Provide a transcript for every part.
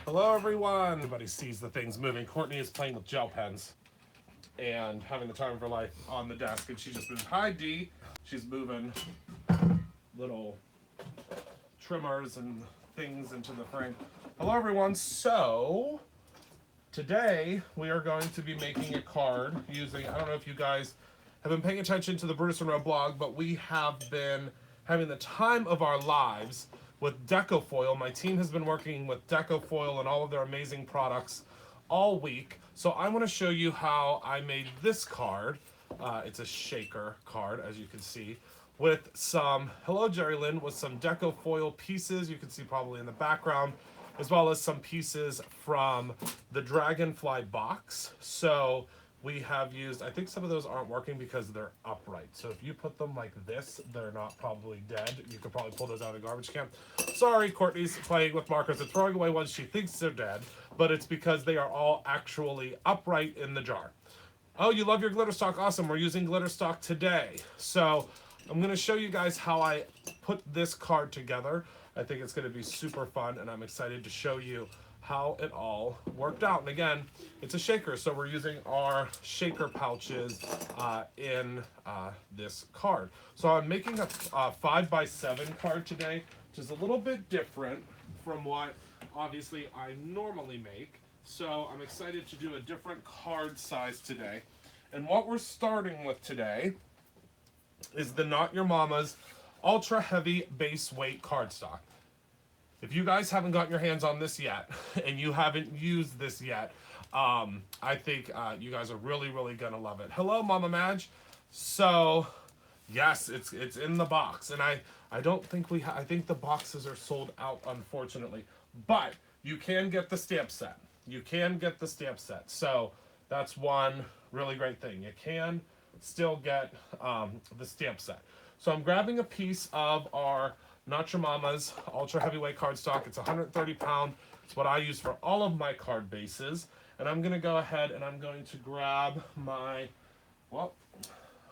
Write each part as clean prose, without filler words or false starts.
Hello, everyone. Everybody sees the things moving. Courtney is playing with gel pens and having the time of her life on the desk, and she just moved. Hi, Dee. She's moving little trimmers and things into the frame. Hello, everyone. So today we are going to be making a card using, I don't know if you guys have been paying attention to the Brutus Monroe blog, but we have been having the time of our lives with Decofoil. My team has been working with Decofoil and all of their amazing products all week. So I want to show you how I made this card. It's a shaker card, as you can see, with some, hello Jerry Lynn, with some Decofoil pieces you can see probably in the background, as well as some pieces from the Dragonfly box. So we have used, I think some of those aren't working because they're upright. So if you put them like this, they're not probably dead. You could probably pull those out of the garbage can. Sorry, Courtney's playing with markers and throwing away ones she thinks they're dead, but it's because they are all actually upright in the jar. Oh, you love your glitter stock. Awesome. We're using glitter stock today. So I'm going to show you guys how I put this card together. I think it's going to be super fun, and I'm excited to show you how it all worked out. And again, it's a shaker, so we're using our shaker pouches in this card. So I'm making a 5x7 card today, which is a little bit different from what obviously I normally make. So I'm excited to do a different card size today. And what we're starting with today is the Not Your Mama's Ultra Heavy Base Weight cardstock. If you guys haven't gotten your hands on this yet, and you haven't used this yet, I think you guys are really, really gonna love it. Hello, Mama Madge. So, yes, it's in the box, and I don't think I think the boxes are sold out, unfortunately. But you can get the stamp set. You can get the stamp set. So that's one really great thing. You can still get the stamp set. So I'm grabbing a piece of our Not Your Mama's Ultra Heavyweight cardstock. It's 130 pound. It's what I use for all of my card bases. And I'm going to go ahead and I'm going to grab my, well,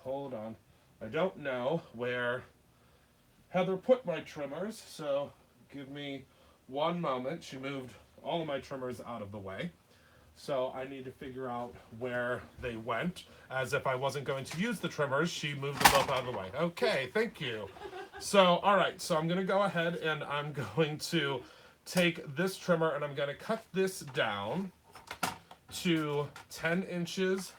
hold on. I don't know where Heather put my trimmers, so give me one moment. She moved all of my trimmers out of the way. So I need to figure out where they went. As if I wasn't going to use the trimmers, she moved them both out of the way. Okay, thank you. So, all right, so I'm gonna go ahead and I'm going to take this trimmer and I'm gonna cut this down to 10 inches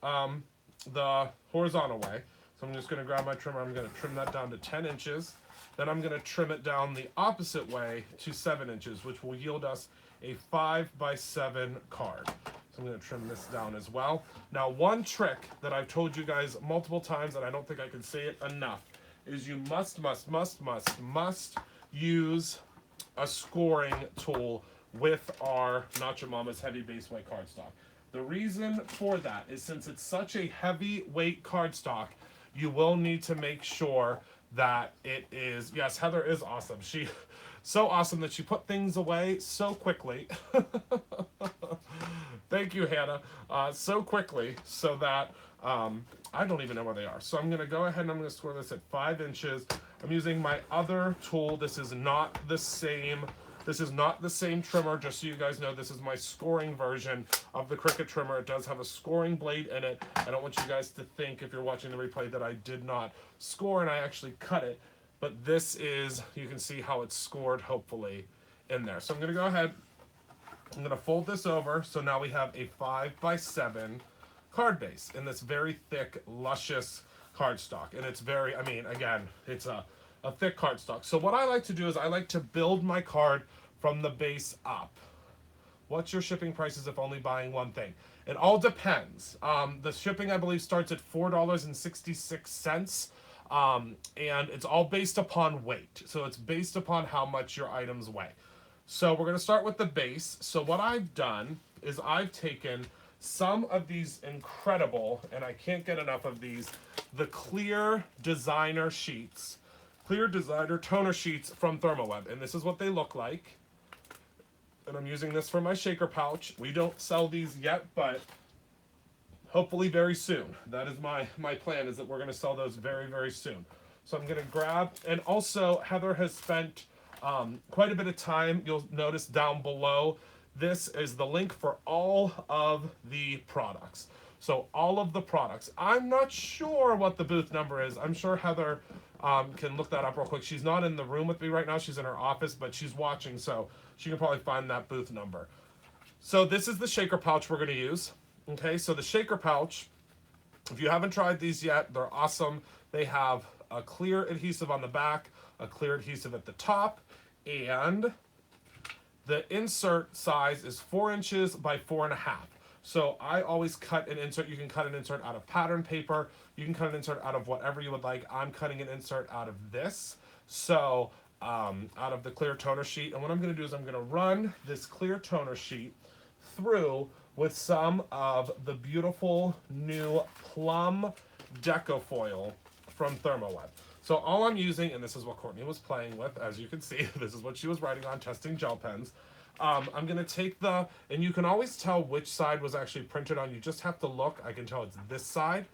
the horizontal way. So I'm just gonna grab my trimmer, I'm gonna trim that down to 10 inches. Then I'm gonna trim it down the opposite way to 7 inches, which will yield us a 5x7 card. So I'm going to trim this down as well. Now, one trick that I've told you guys multiple times, and I don't think I can say it enough, is you must use a scoring tool with our Not Your Mama's Heavy Base Weight cardstock. The reason for that is since it's such a heavy weight cardstock, you will need to make sure that it is, yes, Heather is awesome. She so awesome that she put things away so quickly. Thank you, Hannah. So quickly so that I don't even know where they are. So I'm going to go ahead and I'm going to score this at 5 inches. I'm using my other tool. This is not the same. This is not the same trimmer, just so you guys know. This is my scoring version of the Cricut trimmer. It does have a scoring blade in it. I don't want you guys to think, if you're watching the replay, that I did not score and I actually cut it. But this is, you can see how it's scored, hopefully, in there. So I'm going to go ahead, I'm going to fold this over. So now we have a 5x7 card base in this very thick, luscious cardstock. And it's very, I mean, again, it's a thick cardstock. So what I like to do is I like to build my card from the base up. What's your shipping prices if only buying one thing? It all depends. The shipping, I believe, starts at $4.66. And it's all based upon weight. So it's based upon how much your items weigh. So we're going to start with the base. So what I've done is I've taken some of these incredible, and I can't get enough of these, the clear designer sheets, clear designer toner sheets from Thermoweb. And this is what they look like. And I'm using this for my shaker pouch. We don't sell these yet, but hopefully very soon. That is my plan, is that we're going to sell those very, very soon. So I'm going to grab, and also Heather has spent quite a bit of time. You'll notice down below, this is the link for all of the products. So all of the products. I'm not sure what the booth number is. I'm sure Heather can look that up real quick. She's not in the room with me right now. She's in her office, but she's watching, so she can probably find that booth number. So this is the shaker pouch we're going to use. Okay, so the shaker pouch, if you haven't tried these yet, they're awesome. They have a clear adhesive on the back, a clear adhesive at the top, and the insert size is 4 inches by 4.5. So I always cut an insert. You can cut an insert out of pattern paper. You can cut an insert out of whatever you would like. I'm cutting an insert out of this. So out of the clear toner sheet. And what I'm going to do is I'm going to run this clear toner sheet through with some of the beautiful new Plum Decofoil from Thermoweb. So all I'm using, and this is what Courtney was playing with, as you can see, this is what she was writing on, testing gel pens. I'm going to take and you can always tell which side was actually printed on. You just have to look. I can tell it's this side.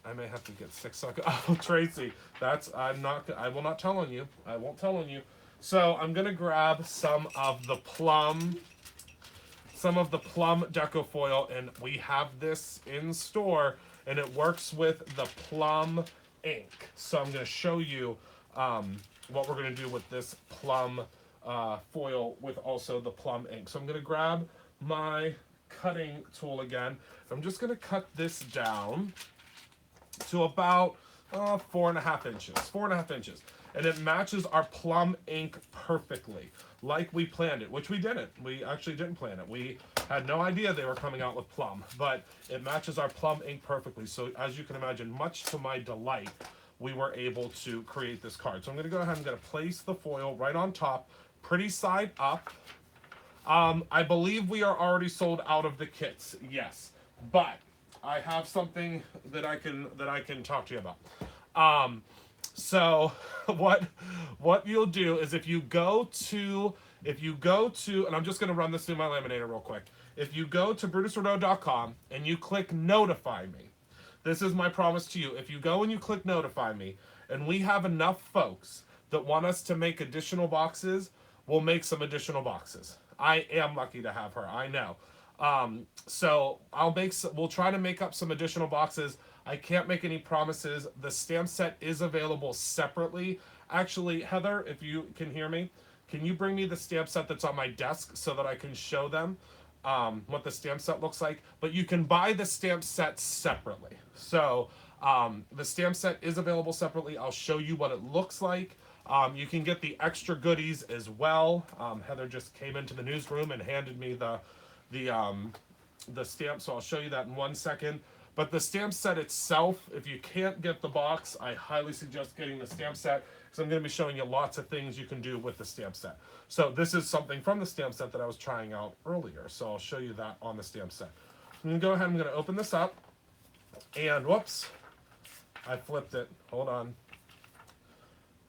I may have to get 6 seconds. Oh, Tracy, I will not tell on you. I won't tell on you. So I'm going to grab some of the Plum Decofoil, and we have this in store, and it works with the Plum ink. So I'm going to show you what we're going to do with this Plum foil with also the Plum ink. So I'm going to grab my cutting tool again. I'm just going to cut this down to about 4.5 inches. 4.5 inches. And it matches our Plum ink perfectly, like we planned it, which we didn't. We actually didn't plan it. We had no idea they were coming out with Plum, but it matches our Plum ink perfectly. So as you can imagine, much to my delight, we were able to create this card. So I'm going to go ahead and I'm going to place the foil right on top, pretty side up. I believe we are already sold out of the kits, yes, but I have something that I can talk to you about. So what you'll do is if you go to, and I'm just going to run this through my laminator real quick. If you go to brutusrideau.com and you click notify me, this is my promise to you. If you go and you click notify me, and we have enough folks that want us to make additional boxes, we'll make some additional boxes. I am lucky to have her, I know. So we'll try to make up some additional boxes. I can't make any promises. The stamp set is available separately. Actually, Heather, if you can hear me, can you bring me the stamp set that's on my desk so that I can show them what the stamp set looks like? But you can buy the stamp set separately. So the stamp set is available separately. I'll show you what it looks like. You can get the extra goodies as well. Heather just came into the newsroom and handed me the stamp, so I'll show you that in 1 second. But the stamp set itself, if you can't get the box, I highly suggest getting the stamp set, because I'm going to be showing you lots of things you can do with the stamp set. So this is something from the stamp set that I was trying out earlier, so I'll show you that on the stamp set. I'm going to go ahead and I'm going to open this up, and whoops, I flipped it. Hold on.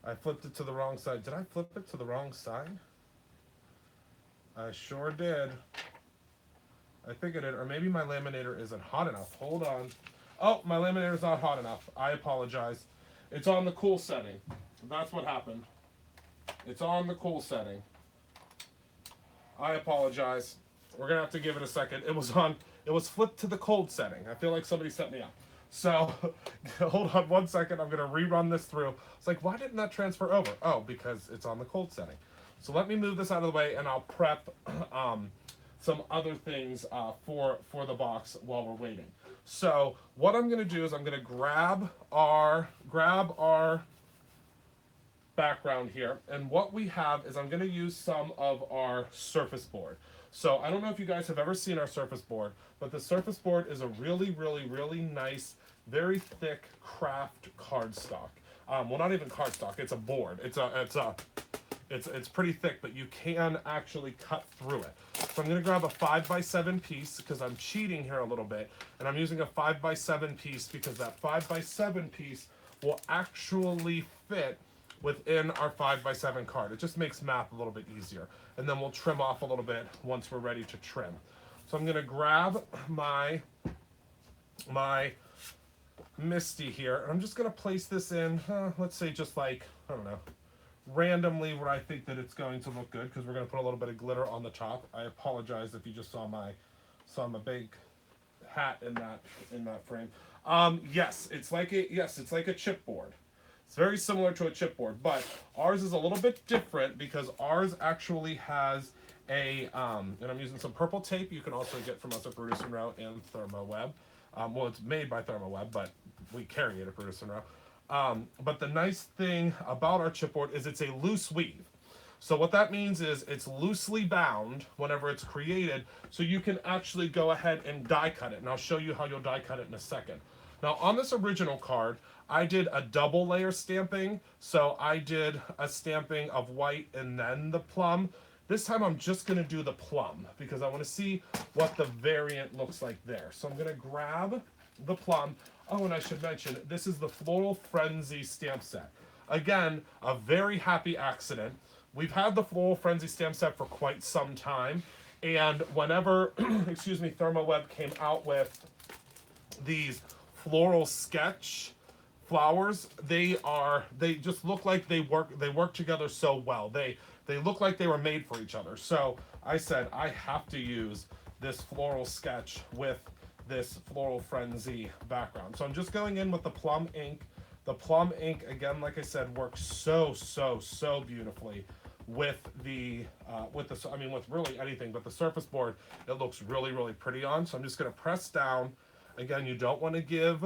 I flipped it to the wrong side. Did I flip it to the wrong side? I sure did. I think I did, or maybe my laminator isn't hot enough. Hold on. Oh, my laminator's not hot enough. I apologize. It's on the cool setting. That's what happened. It's on the cool setting. I apologize. We're gonna have to give it a second. It was flipped to the cold setting. I feel like somebody set me up. So, hold on 1 second. I'm gonna rerun this through. It's like, why didn't that transfer over? Oh, because it's on the cold setting. So let me move this out of the way, and I'll prep some other things for the box while we're waiting. So what I'm going to do is I'm going to grab our background here, and what we have is I'm going to use some of our surface board. So I don't know if you guys have ever seen our surface board, but the surface board is a really, really, really nice, very thick craft cardstock. Well, not even cardstock. It's a board. It's pretty thick, but you can actually cut through it. So I'm going to grab a 5x7 piece because I'm cheating here a little bit, and I'm using a 5x7 piece because that 5x7 piece will actually fit within our 5x7 card. It just makes math a little bit easier, and then we'll trim off a little bit once we're ready to trim. So I'm going to grab my Misty here, and I'm just going to place this in, let's say just like, I don't know, randomly where I think that it's going to look good, because we're going to put a little bit of glitter on the top. I apologize if you just saw my big hat in that frame. Yes, it's like a chipboard. It's very similar to a chipboard, but ours is a little bit different because ours actually has a and I'm using some purple tape you can also get from us at Brutus and Row and ThermoWeb. Well, it's made by ThermoWeb, but we carry it at Brutus and Row. But the nice thing about our chipboard is it's a loose weave. So what that means is it's loosely bound whenever it's created, so you can actually go ahead and die cut it. And I'll show you how you'll die cut it in a second. Now on this original card, I did a double layer stamping. So I did a stamping of white and then the plum. This time I'm just gonna do the plum because I wanna see what the variant looks like there. So I'm gonna grab the plum. Oh, and I should mention, this is the Floral Frenzy stamp set. Again, a very happy accident. We've had the Floral Frenzy stamp set for quite some time, and whenever, excuse me, ThermoWeb came out with these floral sketch flowers, they just look like they work together so well. They look like they were made for each other. So I said I have to use this floral sketch with this Floral Frenzy background. So I'm just going in with the Plum ink. The Plum ink, again, like I said, works so beautifully with with really anything, but the surface board, it looks really pretty on. So I'm just gonna press down. Again, you don't want to give,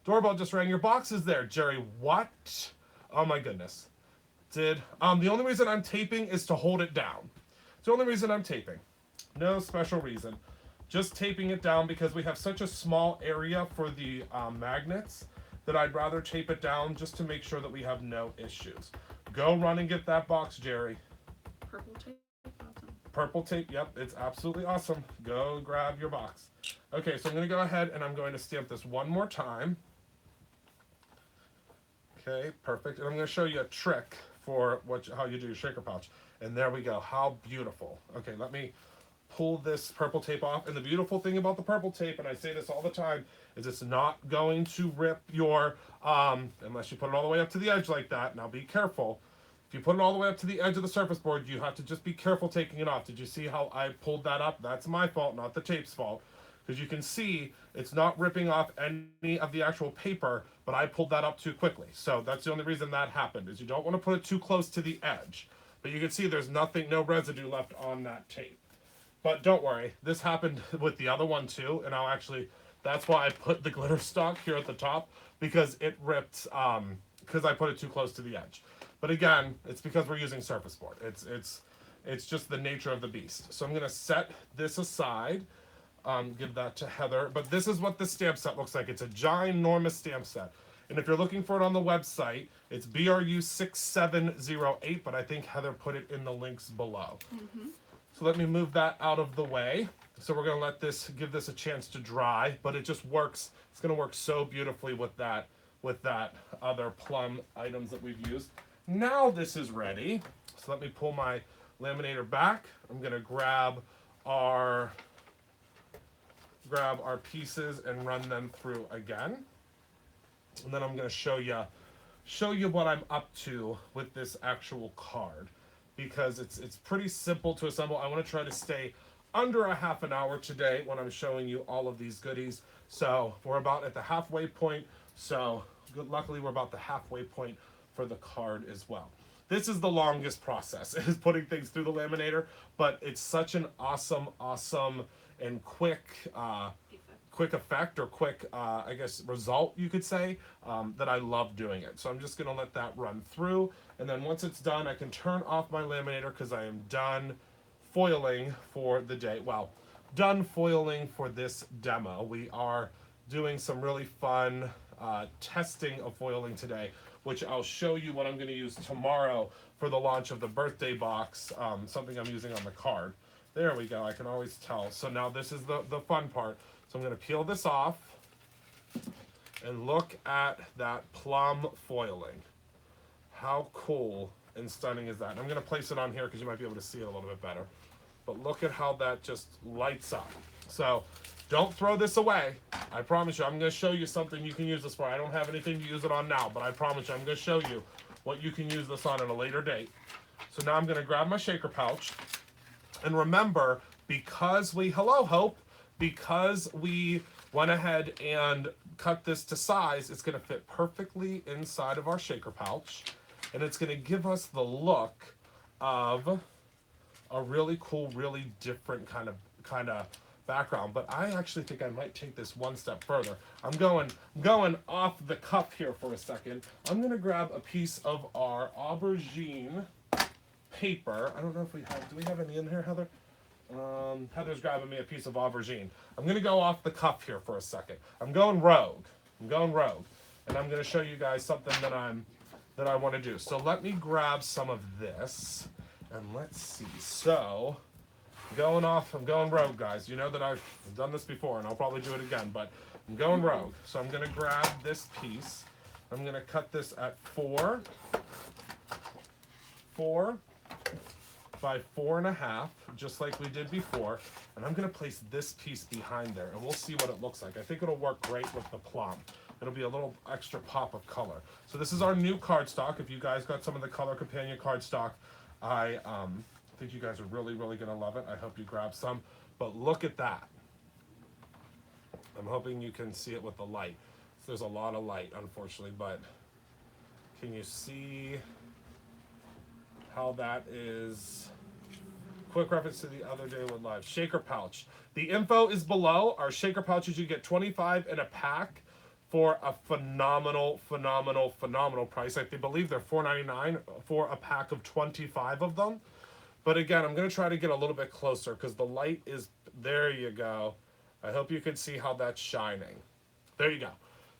doorbell just rang, your box is there. Jerry, what? Oh my goodness. The only reason I'm taping is to hold it down. It's the only reason I'm taping. No special reason. Just taping it down because we have such a small area for the magnets that I'd rather tape it down just to make sure that we have no issues. Go run and get that box, Jerry. Purple tape, awesome. Purple tape, yep, it's absolutely awesome. Go grab your box. Okay, so I'm gonna go ahead and I'm going to stamp this one more time. Okay, perfect. And I'm gonna show you a trick for how you do your shaker pouch. And there we go, how beautiful. Okay, let me pull this purple tape off. And the beautiful thing about the purple tape, and I say this all the time, is it's not going to rip your, unless you put it all the way up to the edge like that. Now be careful. If you put it all the way up to the edge of the surface board, you have to just be careful taking it off. Did you see how I pulled that up? That's my fault, not the tape's fault. Because you can see it's not ripping off any of the actual paper, but I pulled that up too quickly. So that's the only reason that happened, is you don't want to put it too close to the edge. But you can see there's no residue left on that tape. But don't worry, this happened with the other one too, and that's why I put the glitter stock here at the top, because it ripped, because I put it too close to the edge. But again, it's because we're using surface board. It's just the nature of the beast. So I'm gonna set this aside, give that to Heather. But this is what the stamp set looks like. It's a ginormous stamp set. And if you're looking for it on the website, it's BRU6708, but I think Heather put it in the links below. Mm-hmm. So let me move that out of the way. So we're gonna give this a chance to dry, but it just works. It's gonna work so beautifully with that other plum items that we've used. Now this is ready. So let me pull my laminator back. I'm gonna grab our pieces and run them through again. And then I'm gonna show you what I'm up to with this actual card, because it's pretty simple to assemble. I want to try to stay under a half an hour today when I'm showing you all of these goodies. So we're about at the halfway point. So luckily we're about the halfway point for the card as well. This is the longest process, is putting things through the laminator, but it's such an awesome and quick effect, or quick, I guess, result, you could say, that I love doing it. So I'm just gonna let that run through. And then once it's done, I can turn off my laminator because I am done foiling for the day. Well, done foiling for this demo. We are doing some really fun testing of foiling today, which I'll show you what I'm going to use tomorrow for the launch of the birthday box, something I'm using on the card. There we go, I can always tell. So now this is the fun part. So I'm going to peel this off and look at that plum foiling. How cool and stunning is that? And I'm going to place it on here because you might be able to see it a little bit better. But look at how that just lights up. So don't throw this away. I promise you, I'm going to show you something you can use this for. I don't have anything to use it on now, but I promise you, I'm going to show you what you can use this on at a later date. So now I'm going to grab my shaker pouch. And remember, because we, hello Hope, because we went ahead and cut this to size, it's going to fit perfectly inside of our shaker pouch. And it's going to give us the look of a really cool, really different kind of background. But I actually think I might take this one step further. I'm going off the cuff here for a second. I'm going to grab a piece of our aubergine paper. I don't know if we have, do we have any in here, Heather? Heather's grabbing me a piece of aubergine. I'm going to go off the cuff here for a second. I'm going rogue. And I'm going to show you guys something that I want to do. So let me grab some of this and let's see. So I'm going rogue, guys. You know that I've done this before and I'll probably do it again, but I'm going rogue. So I'm going to grab this piece. I'm going to cut this at 4 by 4.5, just like we did before. And I'm going to place this piece behind there and we'll see what it looks like. I think it'll work great with the plum. It'll be a little extra pop of color. So this is our new cardstock. If you guys got some of the Color Companion cardstock, I think you guys are really, really going to love it. I hope you grab some. But look at that. I'm hoping you can see it with the light. There's a lot of light, unfortunately, but can you see how that is? Quick reference to the other day with live. Shaker pouch. The info is below. Our shaker pouches, you get 25 in a pack for a phenomenal price. I believe they're $4.99 for a pack of 25 of them. But again, I'm going to try to get a little bit closer because the light is, there you go. I hope you can see how that's shining. There you go.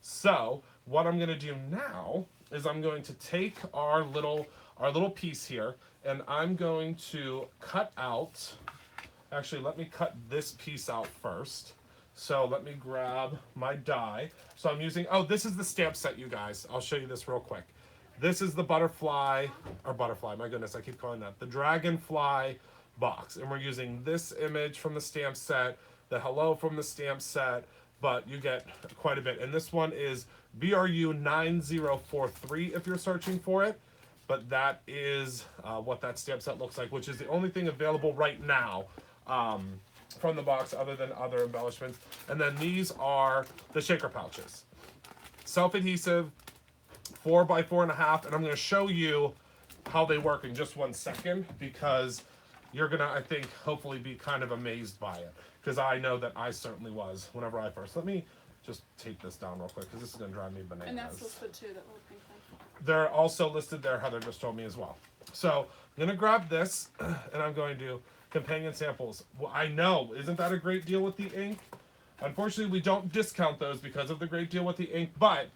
So what I'm going to do now is I'm going to take our little piece here and I'm going to cut out, actually let me cut this piece out first. So let me grab my die. So I'm using, oh, this is the stamp set, you guys. I'll show you this real quick. This is the butterfly, my goodness, I keep calling that, the Dragonfly box. And we're using this image from the stamp set, the hello from the stamp set, but you get quite a bit. And this one is BRU 9043 if you're searching for it. But that is what that stamp set looks like, which is the only thing available right now from the box other than other embellishments. And then these are the shaker pouches. Self-adhesive, 4 by 4.5, and I'm going to show you how they work in just 1 second because you're going to, I think, hopefully be kind of amazed by it because I know that I certainly was whenever I first. Let me just tape this down real quick because this is going to drive me bananas. And that's listed too, that little pink thing. They're also listed there, Heather just told me as well. So I'm going to grab this and I'm going to companion samples. Well, I know, isn't that a great deal with the ink? Unfortunately, we don't discount those because of the great deal with the ink, but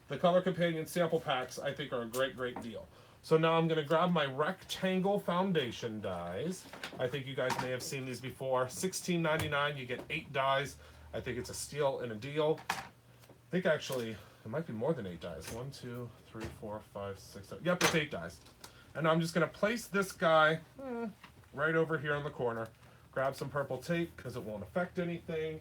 the Color Companion sample packs, I think, are a great, great deal. So now I'm going to grab my rectangle foundation dies. I think you guys may have seen these before. $16.99, you get 8 dies. I think it's a steal and a deal. I think actually, it might be more than 8 dies. 1, 2, 3, 4, 5, 6, 7. Yep, it's 8 dies. And I'm just going to place this guy right over here in the corner. Grab some purple tape because it won't affect anything.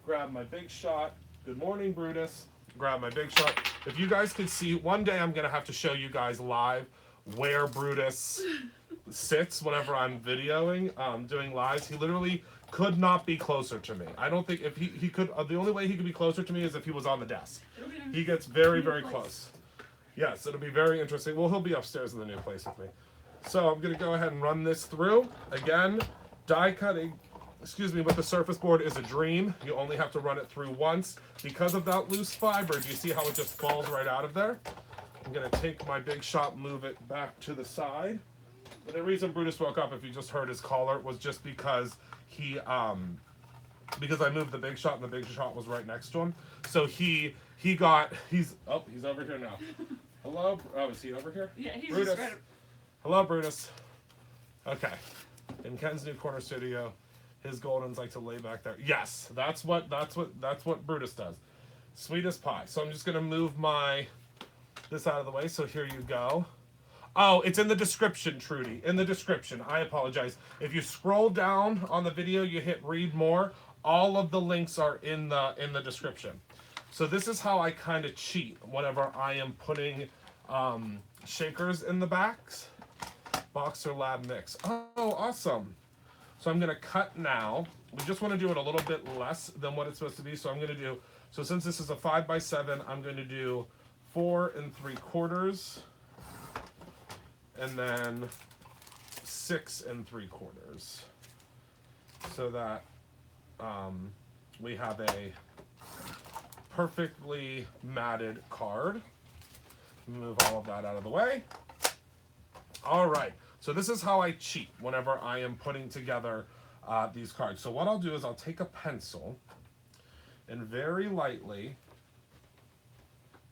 Grab my Big Shot. Good morning, Brutus. Grab my Big Shot. If you guys could see, one day I'm going to have to show you guys live where Brutus sits whenever I'm videoing, doing lives. He literally could not be closer to me. I don't think if he could, the only way he could be closer to me is if he was on the desk. He gets very, very close. Yes, it'll be very interesting. Well, he'll be upstairs in the new place with me. So I'm going to go ahead and run this through. Again, die cutting, with the surface board is a dream. You only have to run it through once. Because of that loose fiber, do you see how it just falls right out of there? I'm going to take my Big Shot, move it back to the side. But the reason Brutus woke up, if you just heard his collar, was just because because I moved the Big Shot and the Big Shot was right next to him. So he's over here now. Hello? Oh, is he over here? Yeah, he's Brutus. just right. Hello, Brutus. Okay. In Ken's new corner studio, his Goldens like to lay back there. Yes, that's what Brutus does. Sweet as pie. So I'm just gonna move this out of the way. So here you go. Oh, it's in the description, Trudy. In the description. I apologize. If you scroll down on the video, you hit read more. All of the links are in the description. So this is how I kind of cheat whenever I am putting shakers in the backs. Boxer Lab Mix. Oh, awesome. So I'm going to cut now. We just want to do it a little bit less than what it's supposed to be. So I'm going to do, so since this is a 5x7, I'm going to do 4 3/4 and then 6 3/4 so that we have a perfectly matted card. Move all of that out of the way. All right, so this is how I cheat whenever I am putting together these cards. So what I'll do is I'll take a pencil and very lightly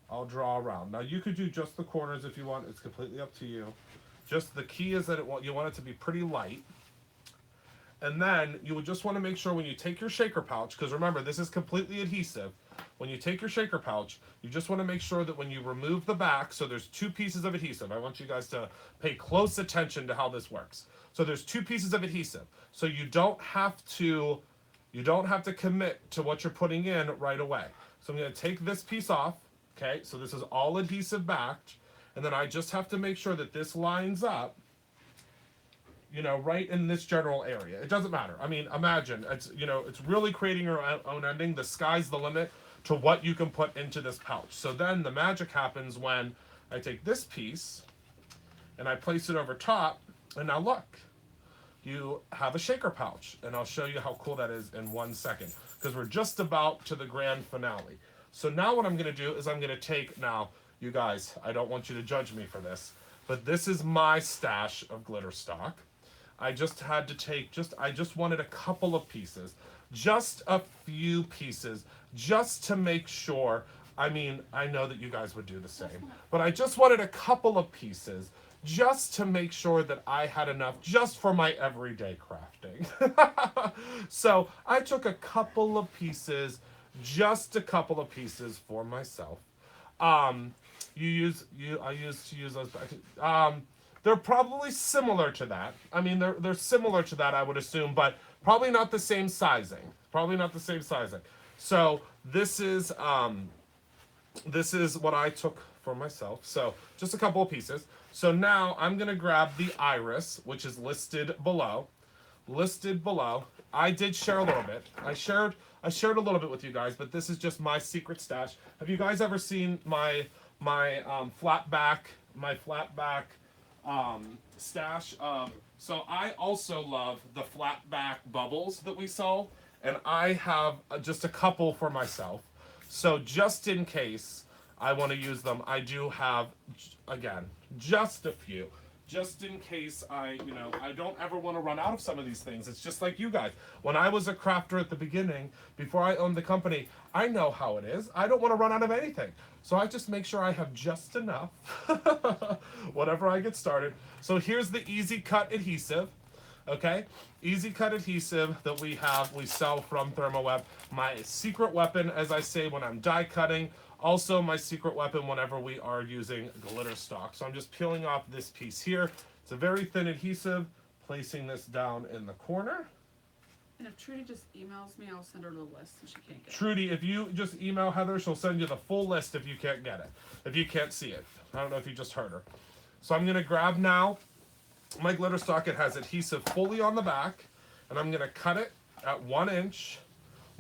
I'll draw around. Now you could do just the corners if you want. It's completely up to you. Just the key is that you want it to be pretty light. And then you would just want to make sure when you take your shaker pouch, because remember this is completely adhesive, when you take your shaker pouch, you just want to make sure that when you remove the back, so there's 2 pieces of adhesive. I want you guys to pay close attention to how this works. So there's 2 pieces of adhesive. So you don't have to commit to what you're putting in right away. So I'm going to take this piece off. Okay, so this is all adhesive backed, and then I just have to make sure that this lines up, you know, right in this general area. It doesn't matter. I mean, imagine, it's, you know, it's really creating your own ending. The sky's the limit to what you can put into this pouch. So then the magic happens when I take this piece and I place it over top, and now look, you have a shaker pouch, and I'll show you how cool that is in 1 second, because we're just about to the grand finale. So now what I'm going to do is I'm going to take, now, you guys, I don't want you to judge me for this, but this is my stash of glitter stock. I just had to take, I just wanted a couple of pieces, just a few pieces, just to make sure. I mean, I know that you guys would do the same, but I just wanted a couple of pieces just to make sure that I had enough just for my everyday crafting. So I took a couple of pieces, just a couple of pieces for myself. I used to use those. They're probably similar to that. I mean, they're similar to that, I would assume, but probably not the same sizing. Probably not the same sizing. So this is what I took for myself. So just a couple of pieces. So now I'm gonna grab the iris, which is listed below. Listed below. I did share a little bit. I shared a little bit with you guys, but this is just my secret stash. Have you guys ever seen my flat back stash? So I also love the flat back bubbles that we sell, and I have just a couple for myself. So just in case I want to use them, I do have, again, just a few. Just in case I don't ever want to run out of some of these things. It's just like you guys. When I was a crafter at the beginning, before I owned the company, I know how it is. I don't want to run out of anything. So I just make sure I have just enough, whatever I get started. So here's the Easy Cut adhesive, okay? Easy Cut adhesive that we sell from ThermoWeb. My secret weapon, as I say, when I'm die cutting. Also my secret weapon whenever we are using glitter stock. So I'm just peeling off this piece here. It's a very thin adhesive, placing this down in the corner. And if Trudy just emails me, I'll send her the list and she can't get it. Trudy, if you just email Heather, she'll send you the full list if you can't get it. If you can't see it. I don't know if you just heard her. So I'm going to grab now my glitter stock. It has adhesive fully on the back. And I'm going to cut it at 1 inch.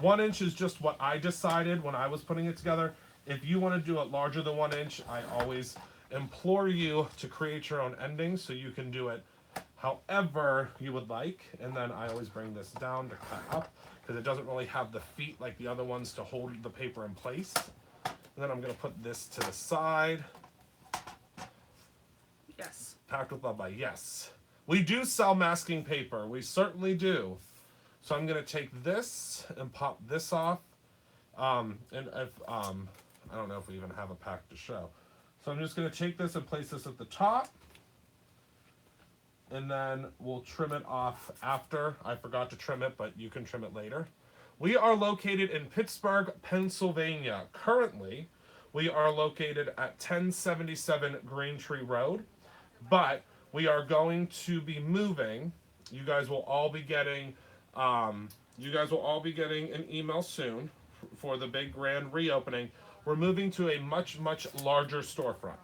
1 inch is just what I decided when I was putting it together. If you want to do it larger than 1 inch, I always implore you to create your own endings so you can do it however you would like. And then I always bring this down to cut up because it doesn't really have the feet like the other ones to hold the paper in place. And then I'm going to put this to the side. Yes. Packed with love by Yes. We do sell masking paper. We certainly do. So I'm going to take this and pop this off. And if, I don't know if we even have a pack to show. So I'm just going to take this and place this at the top. And then we'll trim it off after. I forgot to trim it, but you can trim it later. We are located in Pittsburgh, Pennsylvania. Currently, we are located at 1077 Green Tree Road. But we are going to be moving. You guys will all be getting an email soon for the big grand reopening. We're moving to a much, much larger storefront.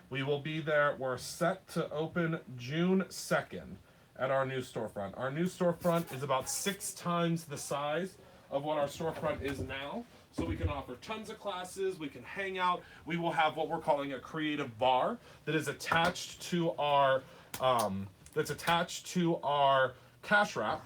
We will be there. We're set to open June 2nd at our new storefront. Our new storefront is about 6 times the size of what our storefront is now. So we can offer tons of classes, we can hang out. We will have what we're calling a creative bar that is attached to our cash wrap.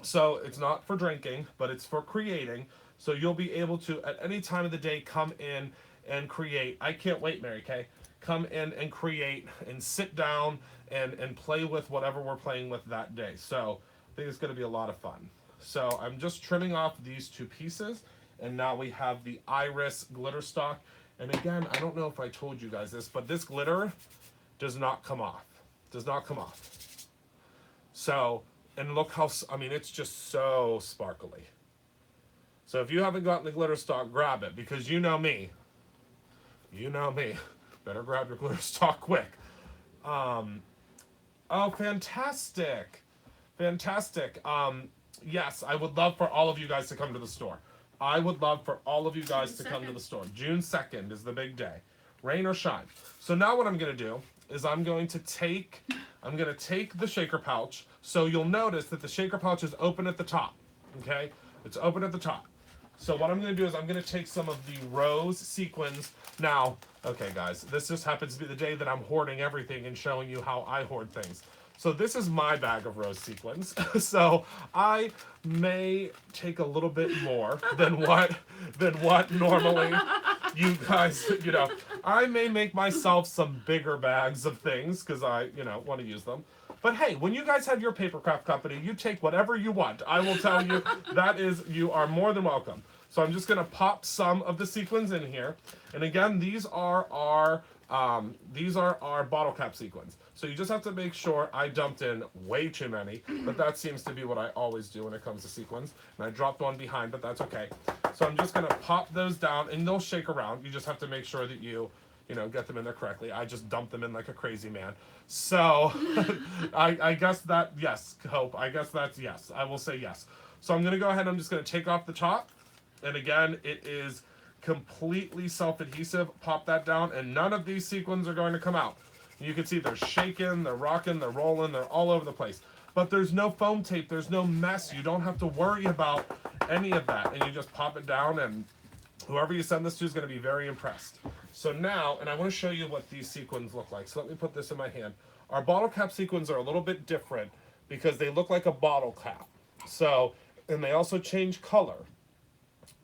So it's not for drinking, but it's for creating. So you'll be able to, at any time of the day, come in and create. I can't wait, Mary Kay. Come in and create and sit down and play with whatever we're playing with that day. So I think it's going to be a lot of fun. So I'm just trimming off these 2 pieces. And now we have the Iris glitter stock. And again, I don't know if I told you guys this, but this glitter does not come off. Does not come off. So, and look how, I mean, it's just so sparkly. So if you haven't gotten the glitter stock, grab it, because you know me. You know me. Better grab your glitter stock quick. Oh, fantastic. Fantastic. Yes, I would love for all of you guys to come to the store. I would love for all of you guys to come to the store. June 2nd is the big day. Rain or shine. So now what I'm going to do is I'm going to take the shaker pouch. So you'll notice that the shaker pouch is open at the top. Okay? It's open at the top. So what I'm going to do is I'm going to take some of the rose sequins. Now, okay guys, this just happens to be the day that I'm hoarding everything and showing you how I hoard things. So this is my bag of rose sequins. So I may take a little bit more than what normally you guys, you know, I may make myself some bigger bags of things because I, you know, want to use them. But hey, when you guys have your paper craft company, you take whatever you want. I will tell you that is, you are more than welcome. So I'm just going to pop some of the sequins in here. And again, these are our bottle cap sequins. So you just have to make sure. I dumped in way too many, but that seems to be what I always do when it comes to sequins. And I dropped one behind, but that's okay. So I'm just going to pop those down, and they'll shake around. You just have to make sure that you get them in there correctly. I just dumped them in like a crazy man. So I guess that, yes, Hope, I guess that's yes. I will say yes. So I'm going to go ahead, I'm just going to take off the top. And again, it is completely self-adhesive. Pop that down, and none of these sequins are going to come out. You can see they're shaking, they're rocking, they're rolling, they're all over the place. But there's no foam tape, there's no mess. You don't have to worry about any of that. And you just pop it down, and whoever you send this to is going to be very impressed. So now, and I want to show you what these sequins look like. So let me put this in my hand. Our bottle cap sequins are a little bit different because they look like a bottle cap. So, and they also change color.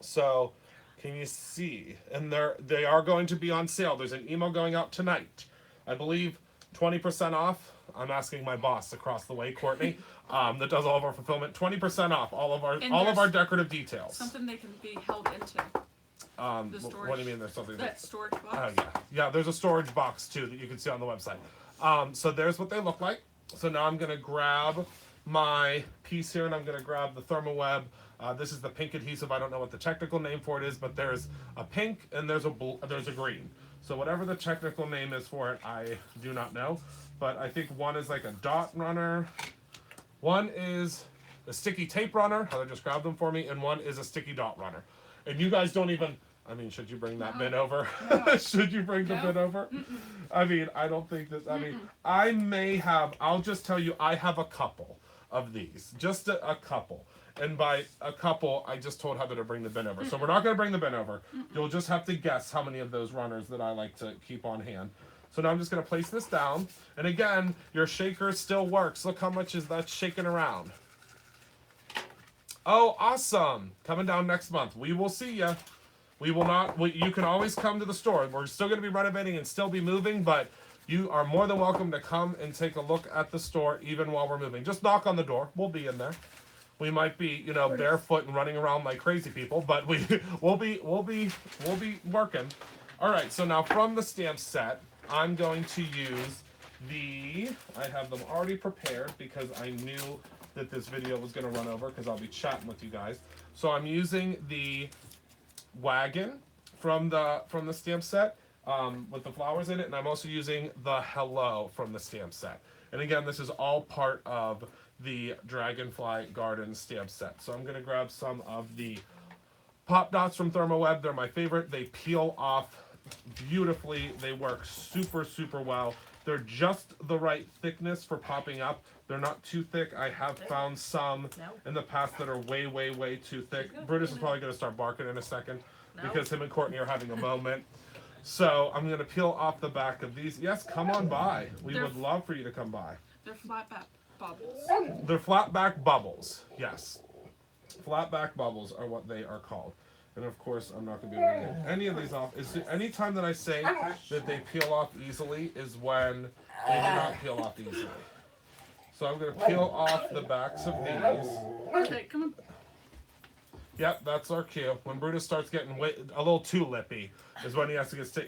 So, can you see? And they are going to be on sale. There's an email going out tonight. I believe 20% off. I'm asking my boss across the way, Courtney, that does all of our fulfillment. 20% off all of our decorative details. Something they can be held into. The storage. What do you mean? There's something that storage box. Oh yeah. There's a storage box too that you can see on the website. So there's what they look like. So now I'm gonna grab my piece here, and I'm gonna grab the Thermoweb. This is the pink adhesive. I don't know what the technical name for it is, but there's a pink and there's a green. So whatever the technical name is for it, I do not know. But I think one is like a dot runner. One is a sticky tape runner. Heather just grabbed them for me. And one is a sticky dot runner. And you guys don't even, I mean, should you bring that bin over? No. Should you bring the bin over? Mm-mm. I mean, I don't think that, I mean, I may have, I'll just tell you, I have a couple of these. Just a couple. And by a couple, I just told Heather to bring the bin over. So we're not going to bring the bin over. You'll just have to guess how many of those runners that I like to keep on hand. So now I'm just going to place this down. And again, your shaker still works. Look how much is that shaking around. Oh, awesome. Coming down next month. We will see you. We will not, you can always come to the store. We're still going to be renovating and still be moving, but you are more than welcome to come and take a look at the store even while we're moving. Just knock on the door. We'll be in there. We might be, barefoot and running around like crazy people, but we'll be working. All right, so now from the stamp set, I'm going to use I have them already prepared because I knew that this video was going to run over because I'll be chatting with you guys. So I'm using the wagon from the stamp set with the flowers in it, and I'm also using the hello from the stamp set. And again, this is all part of the Dragonfly Garden stamp set. So I'm going to grab some of the pop dots from Thermoweb. They're my favorite. They peel off beautifully. They work super, super well. They're just the right thickness for popping up. They're not too thick. I have found some in the past that are way, way, way too thick. Brutus is probably going to start barking in a second because him and Courtney are having a moment. So I'm going to peel off the back of these. Yes, come on by. We would love for you to come by. They're flat back bubbles. They're flat back bubbles. Yes. Flat back bubbles are what they are called. And of course, I'm not going to be able to get any of these off. Any time that I say that they peel off easily is when they do not peel off easily. So I'm going to peel off the backs of these. Okay, come on. Yep, that's our cue. When Brutus starts getting a little too lippy is when he has to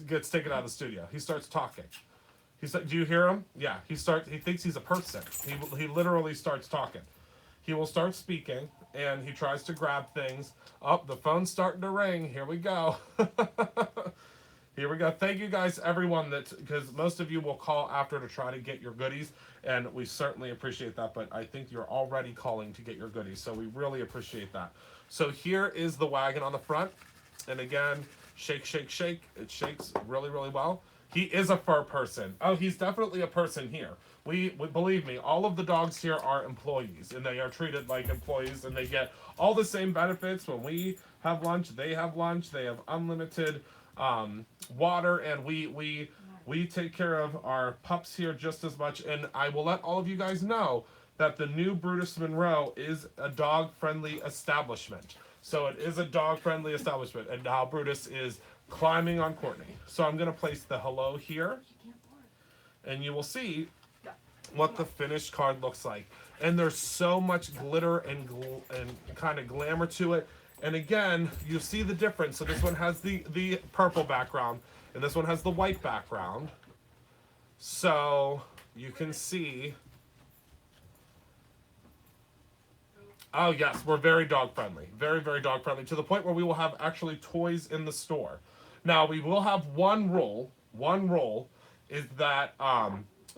gets taken out of the studio. He starts talking. Do you hear him? Yeah, he thinks he's a person. He literally starts talking. He will start speaking, and he tries to grab things. Oh, the phone's starting to ring. Here we go. Here we go. Thank you guys, everyone, because most of you will call after to try to get your goodies, and we certainly appreciate that, but I think you're already calling to get your goodies, so we really appreciate that. So here is the wagon on the front, and again, shake, shake, shake. It shakes really, really well. He is a fur person. Oh, he's definitely a person here. We believe me, all of the dogs here are employees, and they are treated like employees, and they get all the same benefits. When we have lunch, they have lunch. They have unlimited water, and we take care of our pups here just as much. And I will let all of you guys know that the new Brutus Monroe is a dog-friendly establishment. So it is a dog-friendly establishment, and now Brutus is climbing on Courtney. So I'm going to place the hello here, and you will see what the finished card looks like. And there's so much glitter and kind of glamour to it. And again, you see the difference. So this one has the purple background, and this one has the white background. So you can see. Oh yes, we're very dog friendly. Very, very dog friendly, to the point where we will have actually toys in the store. Now we will have one rule. One rule is that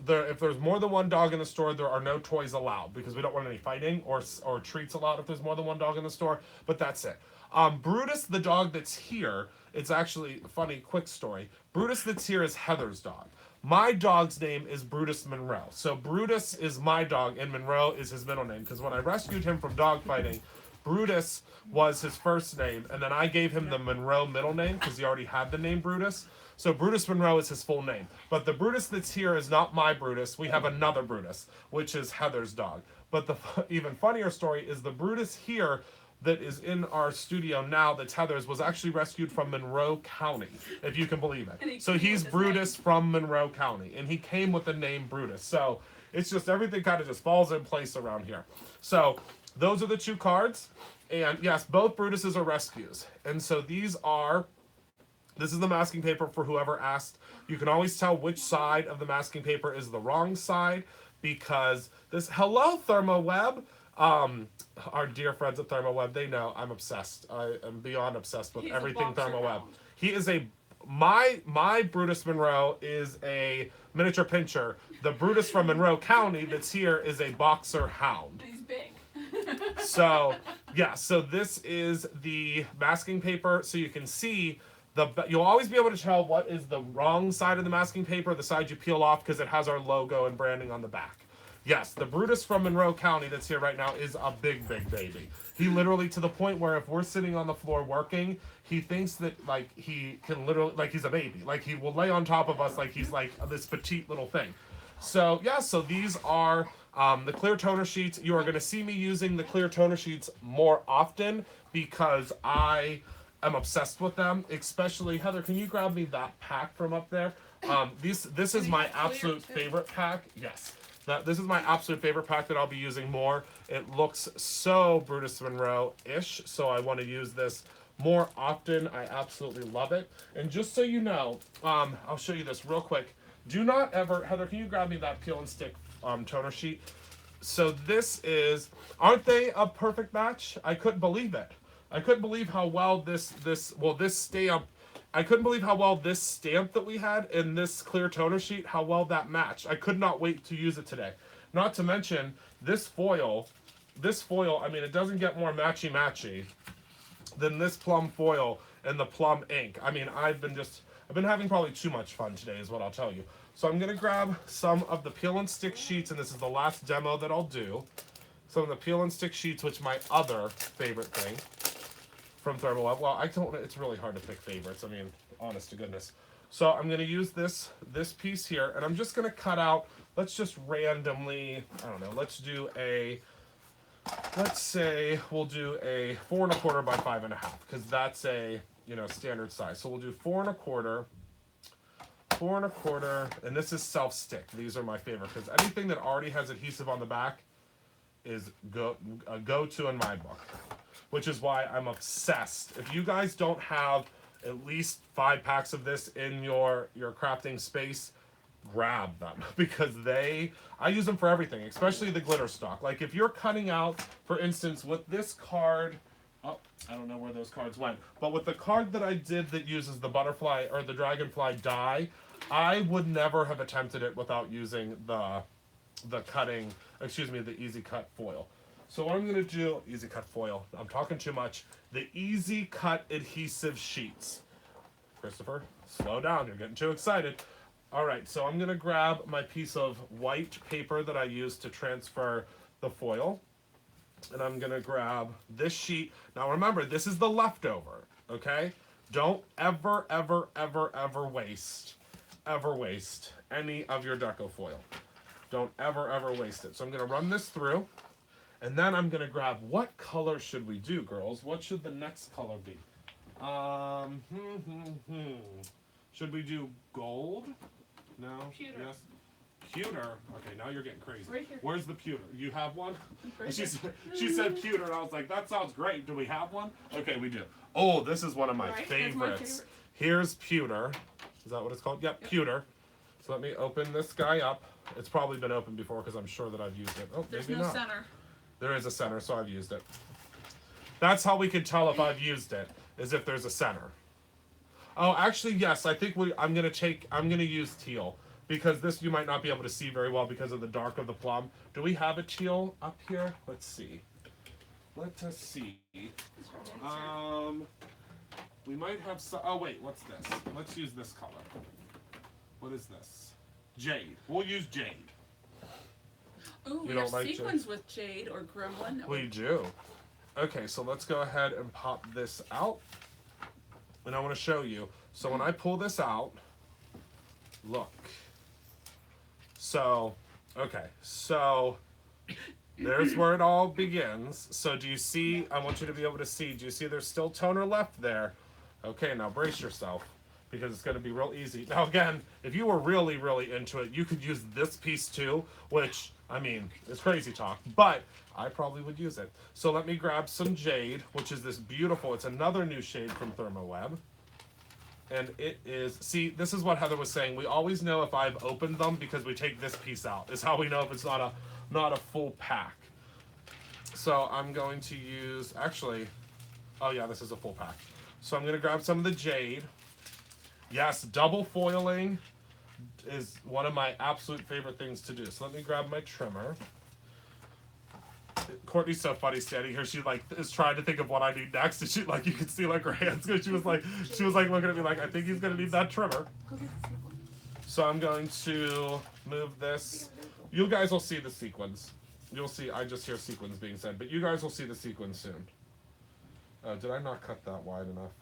if there's more than one dog in the store, there are no toys allowed, because we don't want any fighting or treats allowed if there's more than one dog in the store. But that's it. Brutus, the dog that's here, it's actually a funny, quick story. Brutus that's here is Heather's dog. My dog's name is Brutus Monroe. So Brutus is my dog, and Monroe is his middle name, because when I rescued him from dog fighting, Brutus was his first name, and then I gave him the Monroe middle name because he already had the name Brutus. So Brutus Monroe is his full name. But the Brutus that's here is not my Brutus. We have another Brutus, which is Heather's dog. But the even funnier story is the Brutus here that is in our studio now, that's Heather's, was actually rescued from Monroe County, if you can believe it. So he's Brutus from Monroe County, and he came with the name Brutus. So it's just, everything kind of just falls in place around here. So those are the two cards. And yes, both Brutuses are rescues. And so this is the masking paper for whoever asked. You can always tell which side of the masking paper is the wrong side, because hello, ThermoWeb. Our dear friends at ThermoWeb, they know I'm obsessed. I am beyond obsessed with everything ThermoWeb. He is my Brutus Monroe is a miniature pincher. The Brutus from Monroe County that's here is a boxer hound. He's big. So yeah, so this is the masking paper, so you can see you'll always be able to tell what is the wrong side of the masking paper, the side you peel off, because it has our logo and branding on the back. Yes, the Brutus from Monroe County that's here right now is a big, big baby. He literally, to the point where if we're sitting on the floor working, he thinks that, like, he can literally, like, he's a baby. Like, he will lay on top of us like he's, like, this petite little thing. So, yeah, so these are the clear toner sheets. You are going to see me using the clear toner sheets more often because I am obsessed with them. Especially, Heather, can you grab me that pack from up there? This is my absolute favorite pack. Yes. This is my absolute favorite pack that I'll be using more. It looks so Brutus Monroe-ish, so I want to use this more often. I absolutely love it. And just so you know, I'll show you this real quick. Do not ever, Heather, can you grab me that peel and stick toner sheet? So this is, aren't they a perfect match? I couldn't believe it. I couldn't believe how well this stamp, I couldn't believe how well this stamp that we had and this clear toner sheet, how well that matched. I could not wait to use it today. Not to mention, this foil, I mean, it doesn't get more matchy-matchy than this plum foil and the plum ink. I mean, I've been just I've been having probably too much fun today is what I'll tell you. So I'm going to grab some of the peel and stick sheets, and this is the last demo that I'll do. Some of the peel and stick sheets, which my other favorite thing from Thermoweb. Well, it's really hard to pick favorites. I mean, honest to goodness. So I'm going to use this piece here, and I'm just going to cut out, let's just randomly, I don't know, let's say we'll do a 4 1/4 by 5 1/2, because that's a, standard size. So we'll do 4 1/4, 4 1/4, and this is self-stick. These are my favorite, because anything that already has adhesive on the back is a go-to in my book, which is why I'm obsessed. If you guys don't have at least 5 packs of this in your crafting space, grab them, because I use them for everything, especially the glitter stock. Like if you're cutting out, for instance, with this card, oh, I don't know where those cards went, but with the card that I did that uses the butterfly or the dragonfly die, I would never have attempted it without using the Easy Cut foil. So what I'm going to do, Easy Cut foil, I'm talking too much, the Easy Cut adhesive sheets. Christopher, slow down, you're getting too excited. All right, so I'm going to grab my piece of white paper that I used to transfer the foil, and I'm going to grab this sheet. Now remember, this is the leftover, okay? Don't ever waste any of your Decofoil. Don't ever waste it. So I'm going to run this through, and then I'm going to grab, what color should we do, girls? What should the next color be? Should we do gold? No? Pewter. Yes? Pewter? Okay, now you're getting crazy. Right here. Where's the pewter? You have one? Right She here. said pewter, and I was like, that sounds great. Do we have one? Okay, we do. Oh, this is one of my Right, that's my favorites. favorite. Here's pewter. Is that what it's called? Yep, pewter. So let me open this guy up. It's probably been opened before because I'm sure that I've used it. Oh, There's maybe no not. center. There is a center, so I've used it. That's how we can tell if I've used it, is if there's a center. Oh, actually, yes. I think I'm gonna use teal, because this you might not be able to see very well because of the dark of the plum. Do we have a teal up here? Let's see. Let us see. We might have some. Oh wait, what's this? Let's use this color. What is this? Jade. We'll use jade. Ooh, we don't have like sequins with jade or gremlin. We do. Okay, so let's go ahead and pop this out. And I want to show you. So when I pull this out, look. So, okay. So there's where it all begins. So do you see, I want you to be able to see, do you see there's still toner left there? Okay, now brace yourself, because it's going to be real easy. Now again, if you were really into it, you could use this piece too, which, I mean, it's crazy talk, but I probably would use it. So let me grab some jade, which is this beautiful, it's another new shade from Thermoweb. And it is, see, this is what Heather was saying. We always know if I've opened them because we take this piece out. Is how we know if it's not a full pack. So I'm going to use, actually, oh yeah, this is a full pack. So I'm going to grab some of the jade. Yes, double foiling is one of my absolute favorite things to do. So let me grab my trimmer. Courtney's so funny standing here. She is trying to think of what I need next, and she you can see her hands because she was looking at me like, I think he's gonna need that trimmer. So I'm going to move this. You guys will see the sequins. You'll see. I just hear sequins being said, but you guys will see the sequins soon. Did I not cut that wide enough?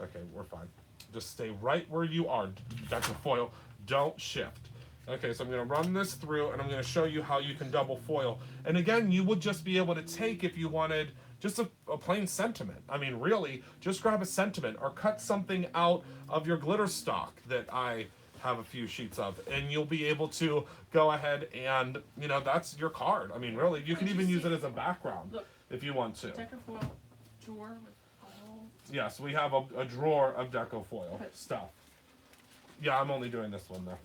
Okay, we're fine. Just stay right where you are. Decofoil. Don't shift. Okay, so I'm going to run this through, and I'm going to show you how you can double foil. And again, you would just be able to take, if you wanted, just a plain sentiment. I mean, really, just grab a sentiment or cut something out of your glitter stock that I have a few sheets of, and you'll be able to go ahead and, that's your card. I mean, really, you can even use it as a background if you want to. Decofoil drawer with all. Yes, we have a drawer of Decofoil stuff. Yeah, I'm only doing this one, though.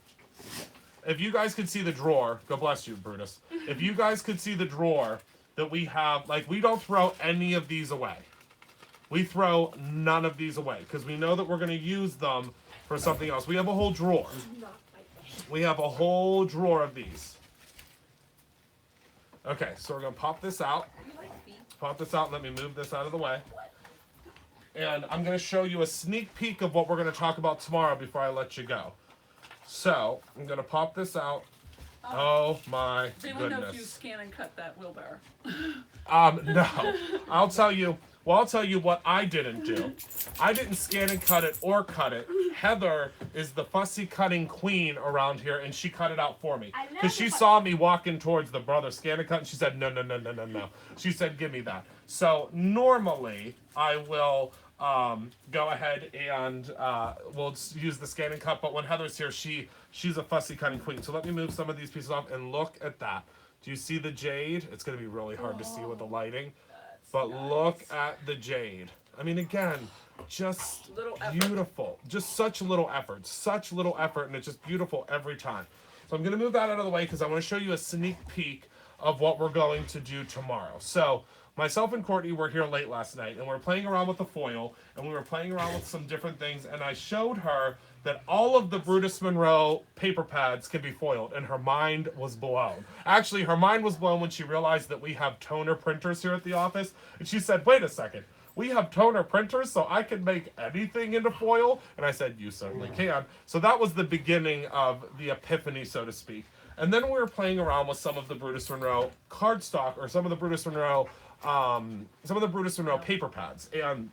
If you guys could see the drawer, God bless you, Brutus. If you guys could see the drawer that we have, we don't throw any of these away. We throw none of these away because we know that we're going to use them for something else. We have a whole drawer. We have a whole drawer of these. Okay, so we're going to pop this out. Pop this out and let me move this out of the way. And I'm going to show you a sneak peek of what we're going to talk about tomorrow before I let you go. So, I'm going to pop this out. Oh my Does anyone know if you goodness. scan and cut that wheelbarrow? No. I'll tell you what I didn't do. I didn't scan and cut it or cut it. Heather is the fussy cutting queen around here, and she cut it out for me. Because she saw me walking towards the brother scan and cut, and she said, no, no, no, no, no, no. She said, give me that. So normally I will go ahead and we'll use the scan and cut, but when Heather's here, she's a fussy cutting queen. So let me move some of these pieces off and look at that. Do you see the jade? It's going to be really hard to see with the lighting. But nice. Look at the jade. I mean, again, just beautiful. Just such little effort, and it's just beautiful every time. So I'm going to move that out of the way because I want to show you a sneak peek of what we're going to do tomorrow. So myself and Courtney were here late last night, and we were playing around with the foil, and we were playing around with some different things, and I showed her that all of the Brutus Monroe paper pads can be foiled, and her mind was blown. Actually, her mind was blown when she realized that we have toner printers here at the office, and she said, wait a second, we have toner printers, so I can make anything into foil? And I said, you certainly can. So that was the beginning of the epiphany, so to speak. And then we were playing around with some of the Brutus Monroe cardstock, or some of the Brutus Monroe paper pads. And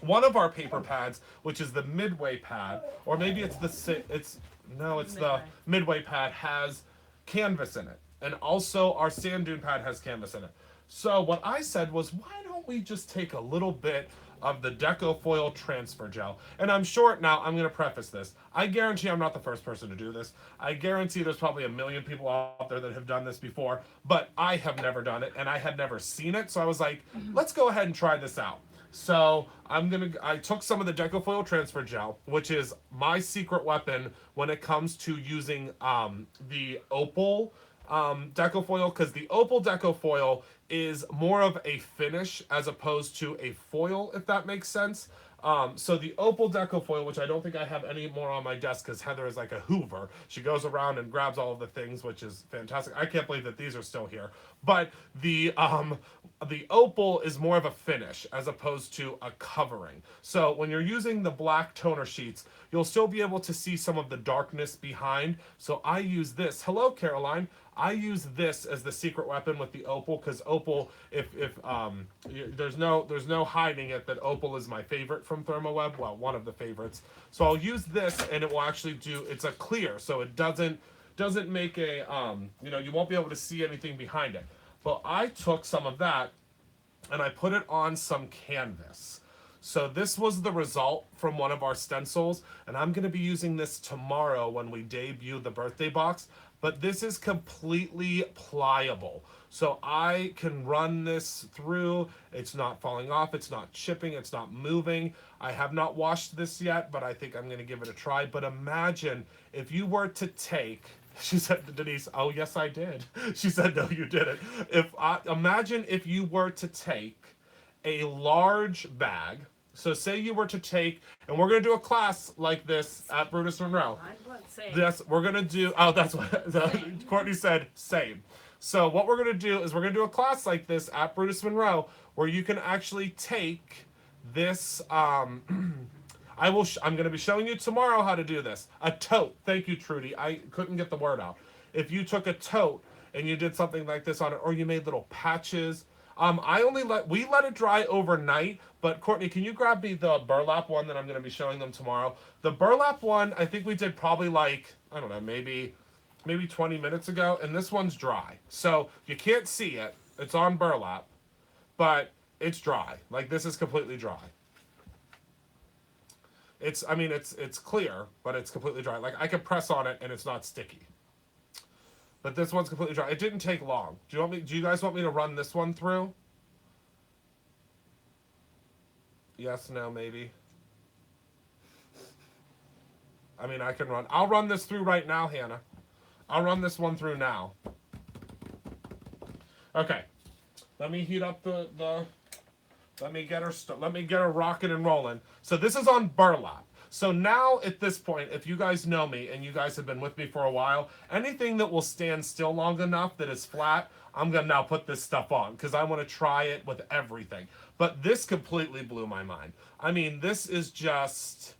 one of our paper pads, which is the Midway pad, or maybe it's the Midway pad, has canvas in it. And also our sand dune pad has canvas in it. So what I said was, why don't we just take a little bit of the Decofoil transfer gel? And I'm sure, now I'm going to preface this, I guarantee I'm not the first person to do this. I guarantee there's probably a million people out there that have done this before, but I have never done it, and I had never seen it. So I was like, let's go ahead and try this out. So I took some of the Decofoil transfer gel, which is my secret weapon when it comes to using the opal Decofoil, because the opal Decofoil is more of a finish as opposed to a foil, if that makes sense. So the opal Decofoil, which I don't think I have any more on my desk because Heather is like a Hoover. She goes around and grabs all of the things, which is fantastic. I can't believe that these are still here. But the opal is more of a finish as opposed to a covering. So when you're using the black toner sheets, you'll still be able to see some of the darkness behind. So I use this. Hello, Caroline. I use this as the secret weapon with the opal, because opal, there's no hiding it that opal is my favorite from ThermoWeb. Well, one of the favorites. So I'll use this, and it will actually do. It's a clear, so it doesn't make a you won't be able to see anything behind it. But I took some of that, and I put it on some canvas. So this was the result from one of our stencils, and I'm going to be using this tomorrow when we debut the birthday box. But this is completely pliable. So I can run this through. It's not falling off. It's not chipping. It's not moving. I have not washed this yet, but I think I'm going to give it a try. But imagine if you were to take... She said to Denise, oh, yes, I did. She said, no, you didn't. Imagine if you were to take a large bag. So say you were to take, and we're going to do a class like this at Brutus Monroe. Yes, we're going to do, oh, that's what Courtney said, same. So what we're going to do is we're going to do a class like this at Brutus Monroe where you can actually take this, I'm going to be showing you tomorrow how to do this. A tote. Thank you, Trudy. I couldn't get the word out. If you took a tote and you did something like this on it, or you made little patches. We let it dry overnight, but Courtney, can you grab me the burlap one that I'm going to be showing them tomorrow? The burlap one, I think we did probably like, I don't know, maybe 20 minutes ago, and this one's dry. So you can't see it. It's on burlap, but it's dry. Like, this is completely dry. It's clear, but it's completely dry. Like, I can press on it and it's not sticky. But this one's completely dry. It didn't take long. Do you guys want me to run this one through? Yes, no, maybe. I mean, I can run. I'll run this through right now, Hannah. I'll run this one through now. Okay. Let me heat up let me get her rocking and rolling. So this is on burlap. So now at this point, if you guys know me and you guys have been with me for a while, anything that will stand still long enough that is flat, I'm gonna now put this stuff on because I want to try it with everything. But this completely blew my mind. I mean, this is just,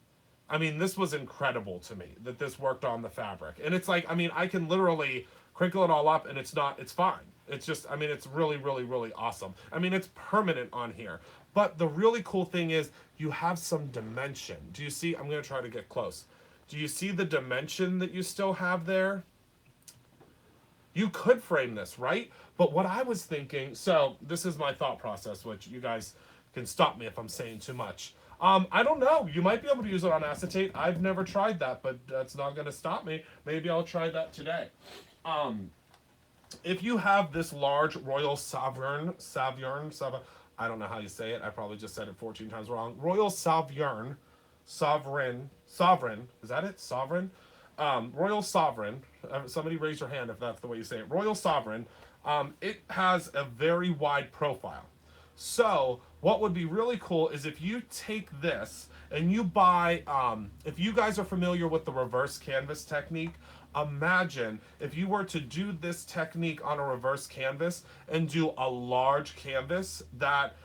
I mean, this was incredible to me that this worked on the fabric. And it's like, I mean, I can literally crinkle it all up and it's not, it's fine. It's just, I mean, it's really, really, really awesome. I mean, it's permanent on here. But the really cool thing is you have some dimension. Do you see? I'm going to try to get close. Do you see the dimension that you still have there? You could frame this, right? But what I was thinking, so this is my thought process, which you guys can stop me if I'm saying too much. I don't know. You might be able to use it on acetate. I've never tried that, but that's not going to stop me. Maybe I'll try that today. If you have this large Royal Sovereign, I don't know how you say it. I probably just said it 14 times wrong. Royal Sovereign, is that it? Sovereign? Royal Sovereign. Somebody raise your hand if that's the way you say it. Royal Sovereign. It has a very wide profile. So what would be really cool is if you take this and you buy, if you guys are familiar with the reverse canvas technique, imagine if you were to do this technique on a reverse canvas and do a large canvas that,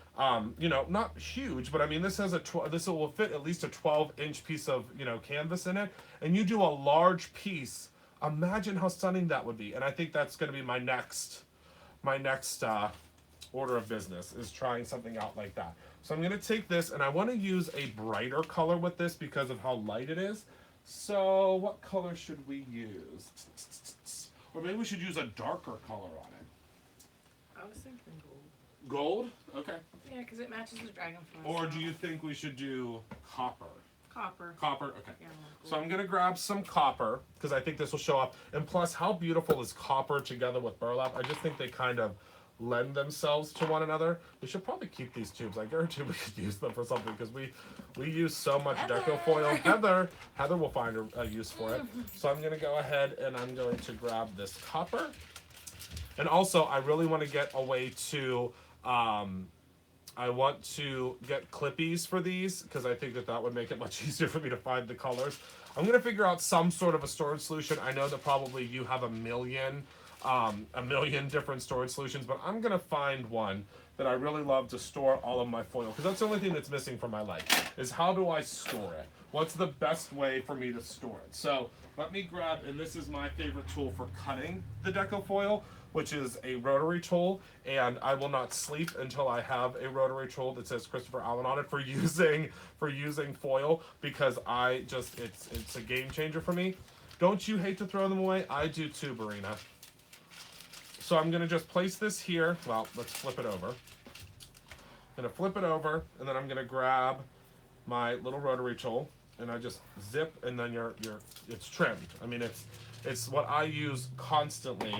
you know, not huge, but I mean, this has this will fit at least a 12-inch piece of, you know, canvas in it, and you do a large piece. Imagine how stunning that would be. And I think that's going to be my next order of business, is trying something out like that. So I'm going to take this, and I want to use a brighter color with this because of how light it is. So what color should we use? Or maybe we should use a darker color on it. I was thinking gold. Gold? Okay. Yeah, because it matches the Dragonfly. Or do you think we should do copper? Copper. Copper? Okay. Yeah, So I'm going to grab some copper because I think this will show up. And plus, how beautiful is copper together with burlap? I just think they kind of lend themselves to one another. We should probably keep these tubes. I guarantee we could use them for something because we use so much Decofoil. Heather will find a use for it. So I'm going to go ahead and I'm going to grab this copper. And also, I really want to get a way to, I want to get clippies for these because I think that would make it much easier for me to find the colors. I'm going to figure out some sort of a storage solution. I know that probably you have a million different storage solutions, but I'm going to find one that I really love to store all of my foil, because that's the only thing that's missing from my life, is how do I store it? What's the best way for me to store it? So let me grab, and this is my favorite tool for cutting the Decofoil, which is a rotary tool, and I will not sleep until I have a rotary tool that says Christopher Allen on it for using foil, because it's a game changer for me. Don't you hate to throw them away? I do too, Barina. So I'm going to just place this here. Well, let's flip it over. I'm going to flip it over, and then I'm going to grab my little rotary tool, and I just zip, and then it's trimmed. I mean, it's what I use constantly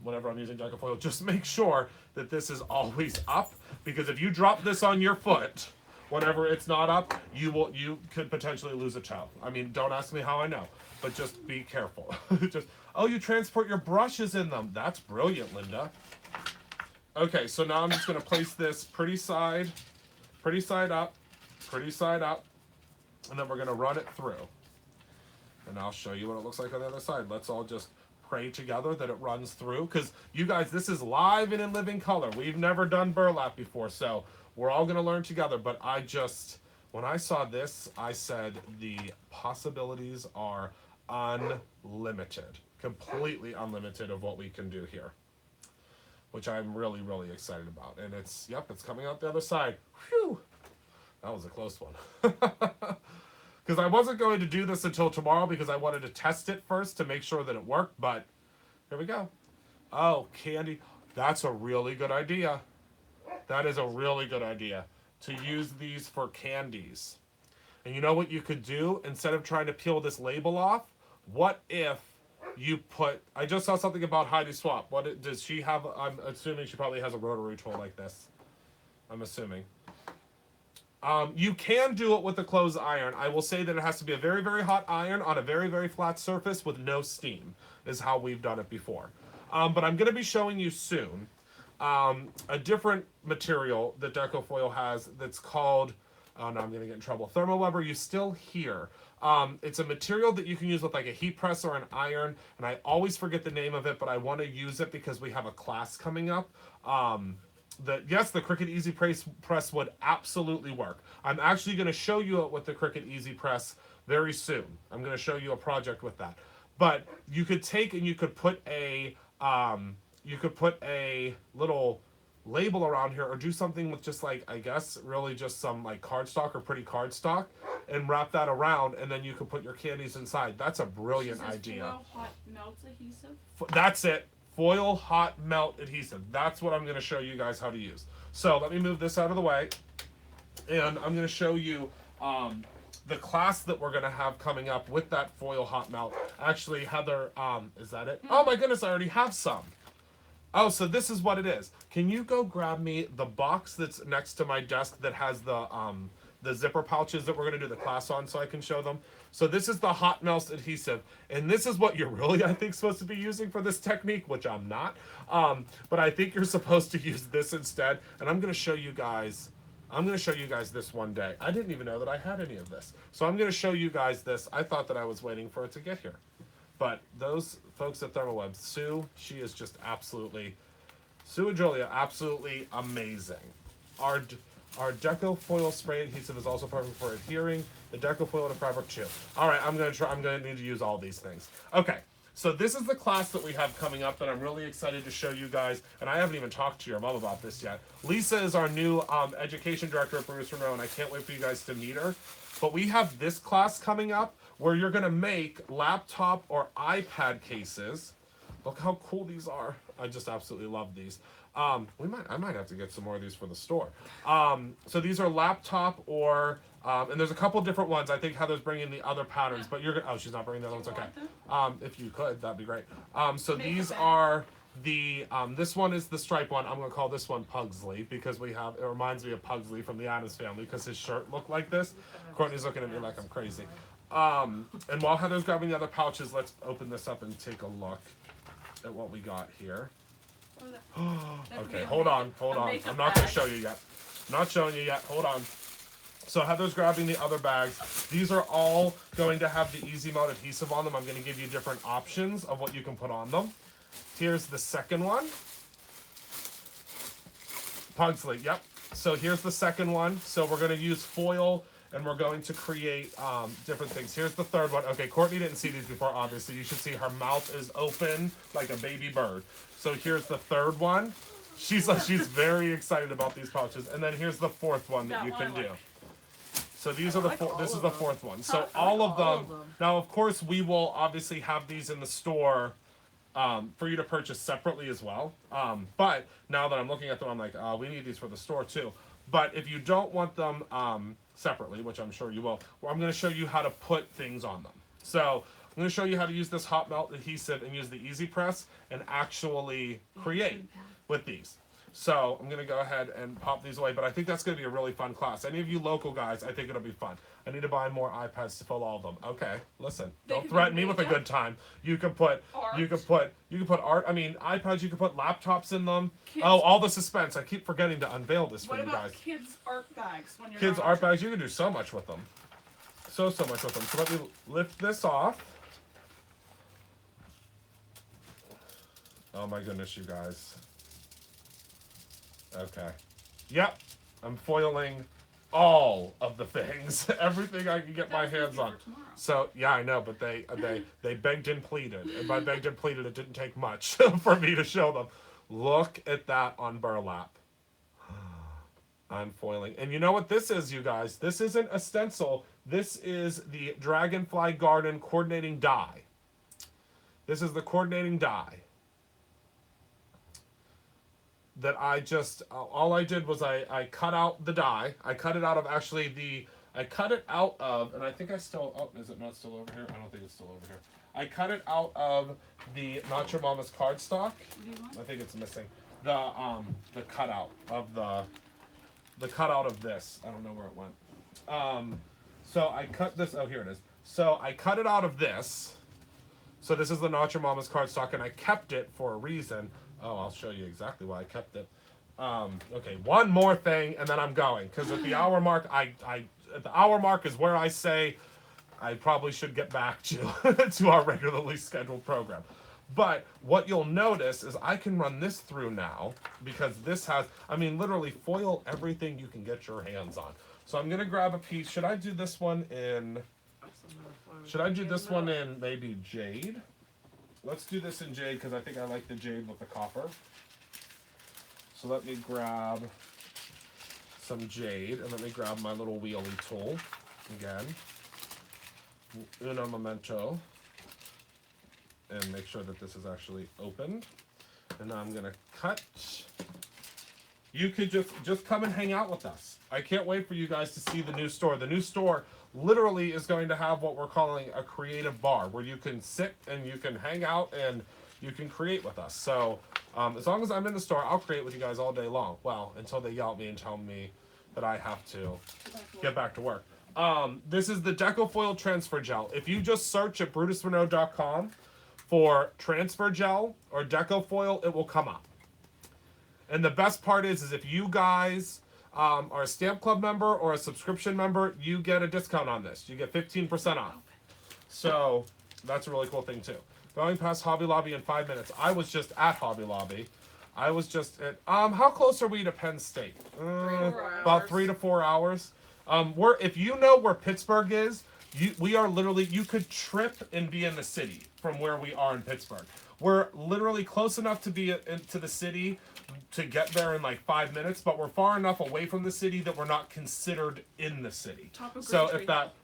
whenever I'm using Decofoil. Just make sure that this is always up, because if you drop this on your foot, whenever it's not up, you could potentially lose a toe. I mean, don't ask me how I know, but just be careful. Oh, you transport your brushes in them. That's brilliant, Linda. Okay, so now I'm just going to place this pretty side up, and then we're going to run it through. And I'll show you what it looks like on the other side. Let's all just pray together that it runs through, because you guys, this is live and in living color. We've never done burlap before, so we're all going to learn together. But when I saw this, I said the possibilities are unlimited. Completely unlimited of what we can do here, which I'm really, really excited about. And it's coming out the other side. Whew, that was a close one. Because I wasn't going to do this until tomorrow because I wanted to test it first to make sure that it worked, but here we go. Oh, candy. That's a really good idea. That is a really good idea, to use these for candies. And you know what you could do? Instead of trying to peel this label off, what if you I just saw something about Heidi Swap. Does she have? I'm assuming she probably has a rotary tool like this. I'm assuming. You can do it with a clothes iron. I will say that it has to be a very, very hot iron on a very, very flat surface with no steam, is how we've done it before. But I'm going to be showing you soon a different material that Decofoil has that's called Oh no, I'm gonna get in trouble. Thermoweb, are you still here? It's a material that you can use with like a heat press or an iron, and I always forget the name of it, but I want to use it because we have a class coming up. Yes, the Cricut Easy Press would absolutely work. I'm actually going to show you it with the Cricut Easy Press very soon. I'm going to show you a project with that. But you could take and you could put a little label around here, or do something with just like, I guess really just some like cardstock or pretty cardstock, and wrap that around, and then you can put your candies inside. That's a brilliant idea. Foil hot melt adhesive. That's it. Foil hot melt adhesive. That's what I'm going to show you guys how to use. So let me move this out of the way, and I'm going to show you the class that we're going to have coming up with that foil hot melt. Actually, Heather, is that it? Oh my goodness, I already have some. Oh, so this is what it is. Can you go grab me the box that's next to my desk that has the zipper pouches that we're going to do the class on, so I can show them? So this is the hot melt adhesive, and this is what you're really, I think, supposed to be using for this technique, which I'm not. But I think you're supposed to use this instead, and I'm going to show you guys this one day. I didn't even know that I had any of this. So I'm going to show you guys this. I thought that I was waiting for it to get here. But those folks at Thermoweb, Sue, she is just absolutely, Sue and Julia, absolutely amazing. Our Decofoil spray adhesive is also perfect for adhering. The Decofoil to fabric too. All right, I'm gonna need to use all these things. Okay, so this is the class that we have coming up that I'm really excited to show you guys. And I haven't even talked to your mom about this yet. Lisa is our new education director at Bruce Monroe, and I can't wait for you guys to meet her. But we have this class coming up where you're gonna make laptop or iPad cases. Look how cool these are. I just absolutely love these. I might have to get some more of these for the store. So these are laptop or, and there's a couple different ones. I think Heather's bringing the other patterns, but you're gonna, oh, she's not bringing the other ones, okay. If you could, that'd be great. So these are the, this one is the stripe one. I'm gonna call this one Pugsley because it reminds me of Pugsley from the Addams Family because his shirt looked like this. Courtney's looking at me like I'm crazy. And while Heather's grabbing the other pouches, let's open this up and take a look at what we got here. Okay, hold on. I'm not going to show you yet. Not showing you yet. Hold on. So Heather's grabbing the other bags. These are all going to have the Easy Melt adhesive on them. I'm going to give you different options of what you can put on them. Here's the second one. Pugsley, yep. So here's the second one. So we're going to use foil, and we're going to create different things. Here's the third one. Okay, Courtney didn't see these before, obviously. You should see her mouth is open like a baby bird. So here's the third one. She's very excited about these pouches. And then here's the fourth one that you can do. So these are this is the fourth one. So all of them. Now, of course, we will obviously have these in the store for you to purchase separately as well. But now that I'm looking at them, I'm like, we need these for the store too. But if you don't want them separately, which I'm sure you will, I'm going to show you how to put things on them. So I'm going to show you how to use this hot melt adhesive and use the Easy Press and actually create with these. So I'm going to go ahead and pop these away, but I think that's going to be a really fun class. Any of you local guys, I think it'll be fun. I need to buy more iPads to fill all of them. Okay, listen, don't threaten me with a good time. You can put art. I mean, iPads. You can put laptops in them. Kids. Oh, all the suspense. I keep forgetting to unveil this for you guys. What about kids' art bags? When you're kids' art bags. You can do so much with them. So much with them. So let me lift this off. Oh my goodness, you guys. Okay. Yep. I'm foiling all of the things, everything I can get my hands on. So yeah, I know, but they begged and pleaded, and by begged and pleaded, it didn't take much for me to show them. Look at that on burlap. I'm foiling, and you know what this is, you guys? This isn't a stencil. This is the Dragonfly Garden coordinating die. This is the coordinating die that I just, all I did was I cut out the die. I cut it out of and I think I still, oh, is it not still over here? I don't think it's still over here. I cut it out of the Not Your Mama's cardstock. I think it's missing. The cutout of the cutout of this. I don't know where it went. So I cut this, oh, here it is. So I cut it out of this. So this is the Not Your Mama's cardstock, and I kept it for a reason. Oh, I'll show you exactly why I kept it. Okay, one more thing, and then I'm going. Because at the hour mark, at the hour mark is where I say I probably should get back to to our regularly scheduled program. But what you'll notice is I can run this through now because this has, I mean, literally foil everything you can get your hands on. So I'm gonna grab a piece. Should I do this one in? Should I do this one in maybe jade? Let's do this in jade because I think I like the jade with the copper. So let me grab some jade and let me grab my little wheelie tool again. Uno momento. And make sure that this is actually opened. And now I'm gonna cut. You could just come and hang out with us. I can't wait for you guys to see the new store. The new store literally is going to have what we're calling a creative bar where you can sit and you can hang out and you can create with us. So as long as I'm in the store, I'll create with you guys all day long. Well, until they yell at me and tell me that I have to get back to work. This is the Decofoil Transfer Gel. If you just search at brutusmonroe.com for transfer gel or Decofoil, it will come up. And the best part is if you guys are a Stamp Club member or a subscription member, you get a discount on this. You get 15% off. So that's a really cool thing too. Going past Hobby Lobby in 5 minutes. I was just at Hobby Lobby. I was just at, how close are we to Penn State? About 3 to 4 hours. If you know where Pittsburgh is, we are literally, you could trip and be in the city from where we are in Pittsburgh. We're literally close enough to be into the city to get there in like 5 minutes, but we're far enough away from the city that we're not considered in the city. So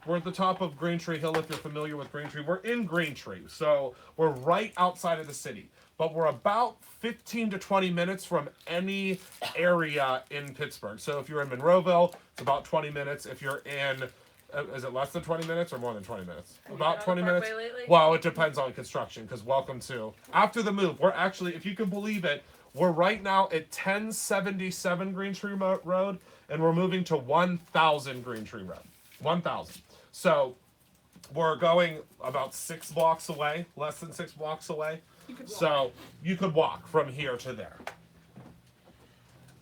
we're at the top of Greentree Hill, if you're familiar with Greentree. We're in Greentree, so we're right outside of the city. But we're about 15 to 20 minutes from any area in Pittsburgh. So if you're in Monroeville, it's about 20 minutes. If you're in, is it less than 20 minutes or more than 20 minutes? About 20 minutes. Lately? Well, it depends on construction, because welcome to, after the move, we're actually, if you can believe it, we're right now at 1077 Greentree Road, and we're moving to 1000 Greentree Road. 1000. So we're going about 6 blocks away, less than 6 blocks away. So you could walk from here to there.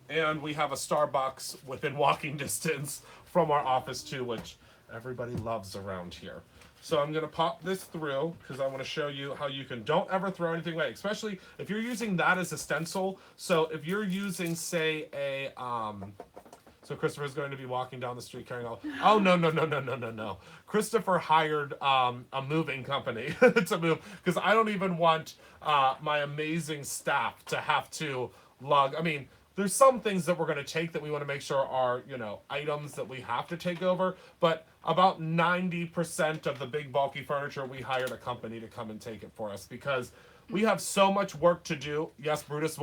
And we have a Starbucks within walking distance from our office too, which everybody loves around here. So I'm going to pop this through because I want to show you how you don't ever throw anything away, especially if you're using that as a stencil. So if you're using, say, so Christopher's going to be walking down the street carrying all, oh, no. Christopher hired a moving company to move, because I don't even want my amazing staff to have to lug. I mean, there's some things that we're going to take that we want to make sure are, items that we have to take over, but about 90% of the big bulky furniture, we hired a company to come and take it for us because we have so much work to do. Yes, Brutus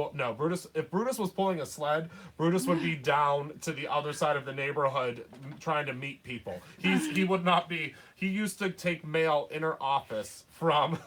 if Brutus was pulling a sled, Brutus would be down to the other side of the neighborhood trying to meet people. He would not be, he used to take mail inner office from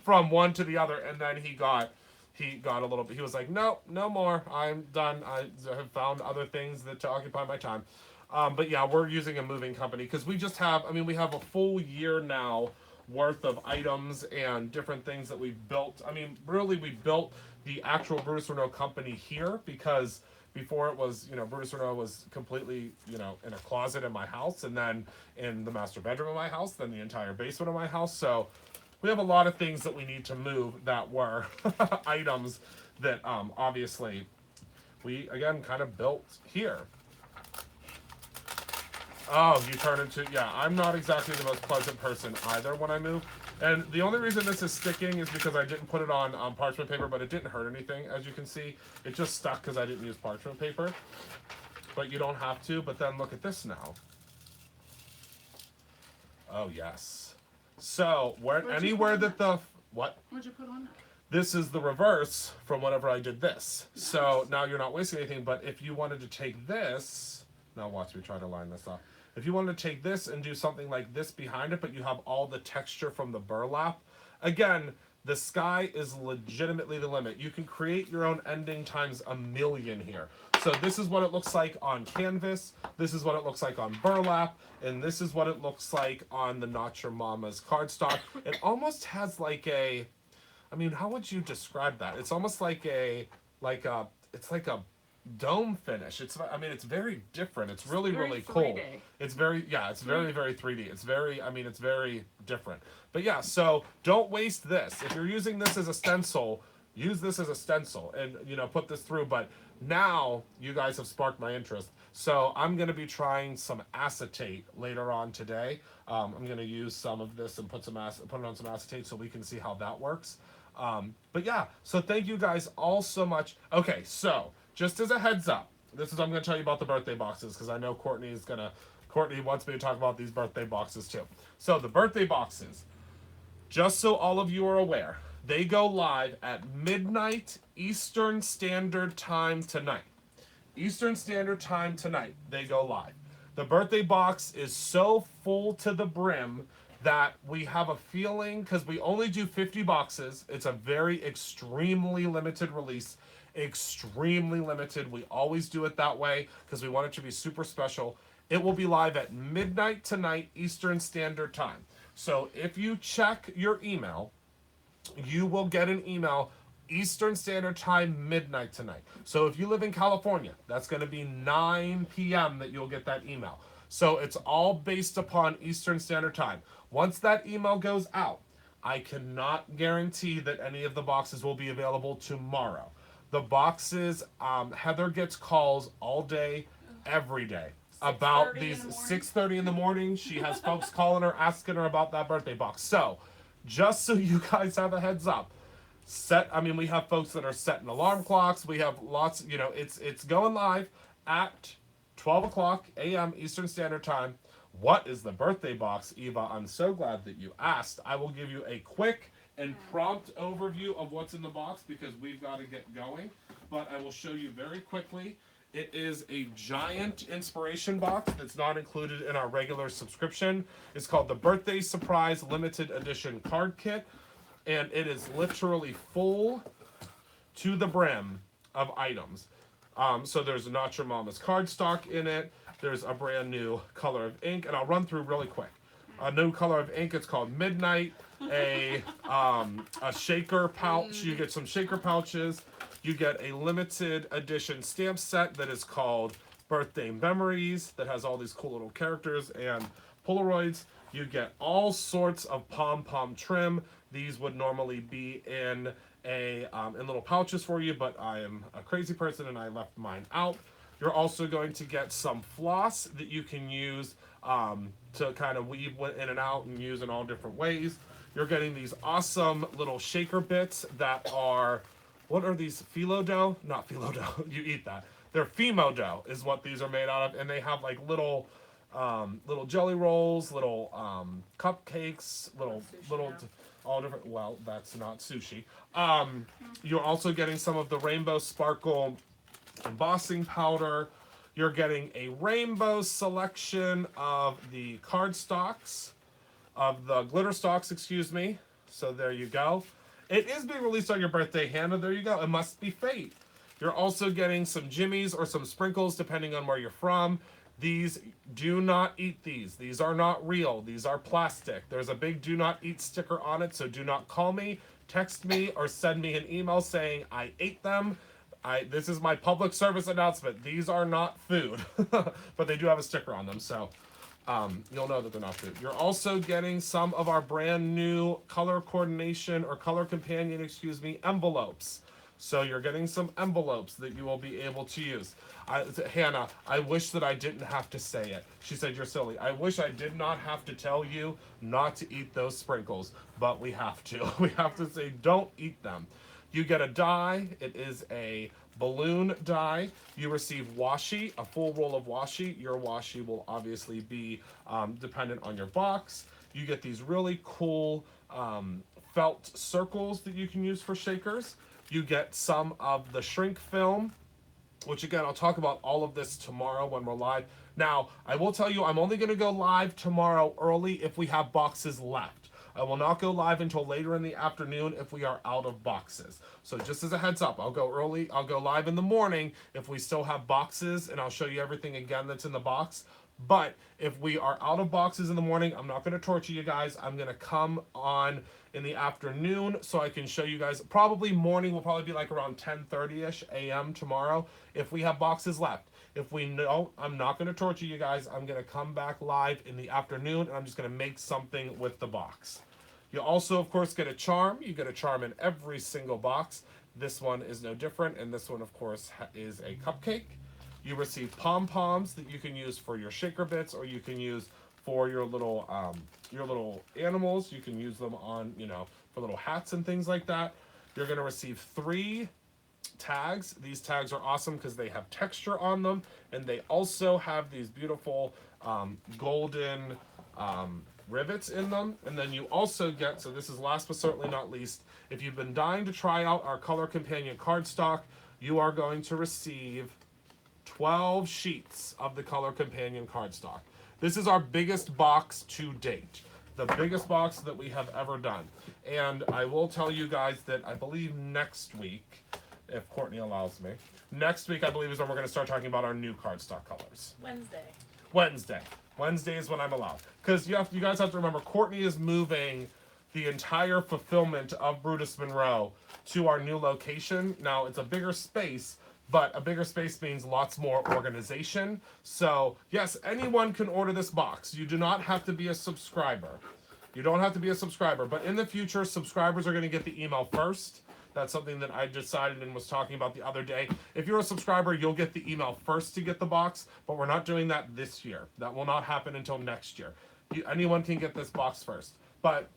from one to the other, and then he got a little bit, he was like, no more, I'm done, I have found other things to occupy my time. But yeah, we're using a moving company because we just have, we have a full year now worth of items and different things that we've built. Really, we built the actual Brutus Renault company here because before it was, Brutus Renault was completely, in a closet in my house, and then in the master bedroom of my house, then the entire basement of my house. So we have a lot of things that we need to move that were items that obviously we, again, kind of built here. Oh, you turn into, yeah, I'm not exactly the most pleasant person either when I move. And the only reason this is sticking is because I didn't put it on parchment paper, but it didn't hurt anything, as you can see. It just stuck because I didn't use parchment paper. But you don't have to, but then look at this now. Oh, yes. So, anywhere that the, what? What'd you put on it? This is the reverse from whenever I did this. Nice. So now you're not wasting anything, but if you wanted to take this, now watch me try to line this up. If you wanted to take this and do something like this behind it, but you have all the texture from the burlap, again, the sky is legitimately the limit. You can create your own ending times a million here. So this is what it looks like on canvas, this is what it looks like on burlap, and this is what it looks like on the Not Your Mama's cardstock. It almost has like a, how would you describe that? It's almost like it's like a dome finish. I mean, it's very different. It's really, very really cool. 3D. It's very, yeah, it's very, very 3D. It's very, I mean, it's very different. But yeah, so don't waste this. If you're using this as a stencil, use this as a stencil and, you know, put this through. But now you guys have sparked my interest. So I'm going to be trying some acetate later on today. I'm going to use some of this and put it on some acetate so we can see how that works. But yeah, so thank you guys all so much. Okay, so just as a heads up, this is I'm going to tell you about the birthday boxes because I know Courtney wants me to talk about these birthday boxes too. So the birthday boxes, just so all of you are aware, they go live at midnight Eastern Standard Time tonight. Eastern Standard Time tonight, they go live. The birthday box is so full to the brim that we have a feeling, because we only do 50 boxes, it's a very extremely limited release. Extremely limited. We always do it that way because we want it to be super special. It will be live at midnight tonight Eastern Standard Time. So if you check your email, you will get an email Eastern Standard Time midnight tonight. So if you live in California, that's going to be 9 p.m. that you'll get that email. So it's all based upon Eastern Standard Time. Once that email goes out, I cannot guarantee that any of the boxes will be available tomorrow. The boxes, Heather gets calls all day, every day about these 6:30 in the morning. She has folks calling her, asking her about that birthday box. So just so you guys have a heads up, we have folks that are setting alarm clocks. We have lots, you know, it's going live at 12 o'clock a.m. Eastern Standard Time. What is the birthday box, Eva? I'm so glad that you asked. I will give you a quick and prompt overview of what's in the box because we've got to get going. But I will show you very quickly. It is a giant inspiration box that's not included in our regular subscription. It's called the Birthday Surprise Limited Edition Card Kit. And it is literally full to the brim of items. So there's a Not Your Mama's cardstock in it. There's a brand new color of ink. And I'll run through really quick. A new color of ink, it's called Midnight. A shaker pouch. You get some shaker pouches. You get a limited edition stamp set that is called Birthday Memories that has all these cool little characters and Polaroids. You get all sorts of pom-pom trim. These would normally be in little pouches for you, but I am a crazy person and I left mine out. You're also going to get some floss that you can use to kind of weave in and out and use in all different ways. You're getting these awesome little shaker bits that are, what are these? Phyllo dough? Not phyllo dough. You eat that. They're Fimo dough is what these are made out of. And they have like little jelly rolls, little cupcakes, all different. Well, that's not sushi. You're also getting some of the Rainbow Sparkle embossing powder. You're getting a rainbow selection of the cardstocks. Of the glitter stocks, excuse me. So there you go. It is being released on your birthday, Hannah. There you go. It must be fate. You're also getting some jimmies or some sprinkles, depending on where you're from. These, do not eat these. These are not real. These are plastic. There's a big do not eat sticker on it, so do not call me, text me, or send me an email saying I ate them. This is my public service announcement. These are not food, but they do have a sticker on them, so you'll know that they're not food. You're also getting some of our brand new color coordination or color companion, envelopes. So you're getting some envelopes that you will be able to use. Hannah, I wish that I didn't have to say it. She said, you're silly. I wish I did not have to tell you not to eat those sprinkles, but we have to. We have to say, don't eat them. You get a die. It is a balloon die. You receive washi, a full roll of washi. Your washi will obviously be dependent on your box. You get these really cool felt circles that you can use for shakers. You get some of the shrink film, which again, I'll talk about all of this tomorrow when we're live. Now, I will tell you, I'm only going to go live tomorrow early if we have boxes left. I will not go live until later in the afternoon if we are out of boxes. So just as a heads up, I'll go early. I'll go live in the morning if we still have boxes, and I'll show you everything again that's in the box. But if we are out of boxes in the morning, I'm not going to torture you guys. I'm going to come on in the afternoon so I can show you guys. Probably morning will probably be like around 10:30ish a.m. tomorrow if we have boxes left. If we know, I'm not going to torture you guys. I'm going to come back live in the afternoon and I'm just going to make something with the box. You also, of course, get a charm. You get a charm in every single box. This one is no different, and this one, of course, is a cupcake. You receive pom-poms that you can use for your shaker bits, or you can use for your little animals. You can use them on, you know, for little hats and things like that. You're going to receive 3 tags. These tags are awesome because they have texture on them, and they also have these beautiful golden rivets in them. And then you also get, so this is last but certainly not least, if you've been dying to try out our Color Companion cardstock, you are going to receive 12 sheets of the Color Companion cardstock. This is our biggest box to date, the biggest box that we have ever done. And I will tell you guys that I believe next week, if Courtney allows me, next week I believe is when we're going to start talking about our new cardstock colors. Wednesday is when I'm allowed. Because you guys have to remember, Courtney is moving the entire fulfillment of Brutus Monroe to our new location. Now, it's a bigger space, but a bigger space means lots more organization. So, yes, anyone can order this box. You do not have to be a subscriber. You don't have to be a subscriber. But in the future, subscribers are going to get the email first. That's something that I decided and was talking about the other day. If you're a subscriber, you'll get the email first to get the box, but we're not doing that this year. That will not happen until next year. Anyone can get this box first. But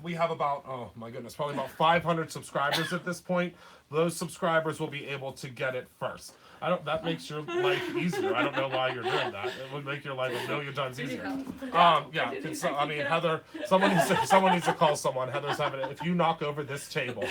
we have about, oh my goodness, probably about 500 subscribers at this point. Those subscribers will be able to get it first. That makes your life easier. I don't know why you're doing that. It would make your life a million times easier. Yeah. I mean, Heather, someone needs to call someone. Heather's having it. If you knock over this table,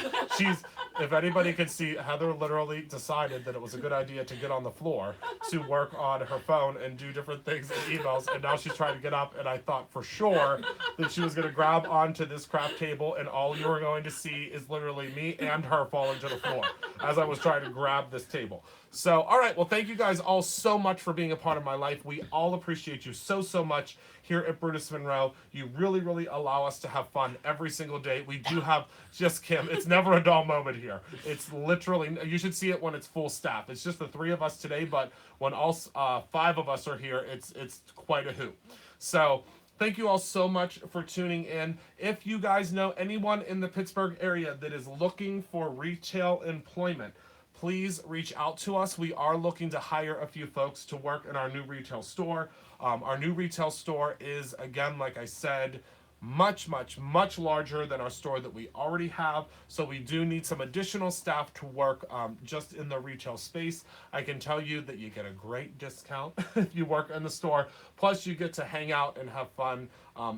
if anybody could see, Heather literally decided that it was a good idea to get on the floor to work on her phone and do different things in emails, and now she's trying to get up, and I thought for sure that she was going to grab onto this craft table, and all you were going to see is literally me and her falling to the floor as I was trying to grab this table. So, all right, well, thank you guys all so much for being a part of my life. We all appreciate you so, so much here at Brutus Monroe. You really, really allow us to have fun every single day. We do have, just Kim, it's never a dull moment here. It's literally, you should see it when it's full staff. It's just the 3 of us today, but when all 5 of us are here, it's quite a hoot. So, thank you all so much for tuning in. If you guys know anyone in the Pittsburgh area that is looking for retail employment, please reach out to us. We are looking to hire a few folks to work in our new retail store. Our new retail store is, again, like I said, much, much, much larger than our store that we already have. So we do need some additional staff to work just in the retail space. I can tell you that you get a great discount if you work in the store. Plus you get to hang out and have fun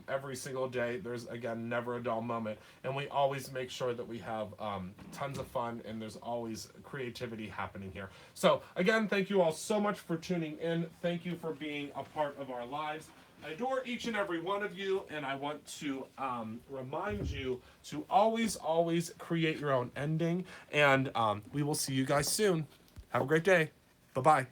every single day. There's, again, never a dull moment. And we always make sure that we have tons of fun and there's always creativity happening here. So again, thank you all so much for tuning in. Thank you for being a part of our lives. I adore each and every one of you, and I want to remind you to always, always create your own ending, and we will see you guys soon. Have a great day. Bye-bye.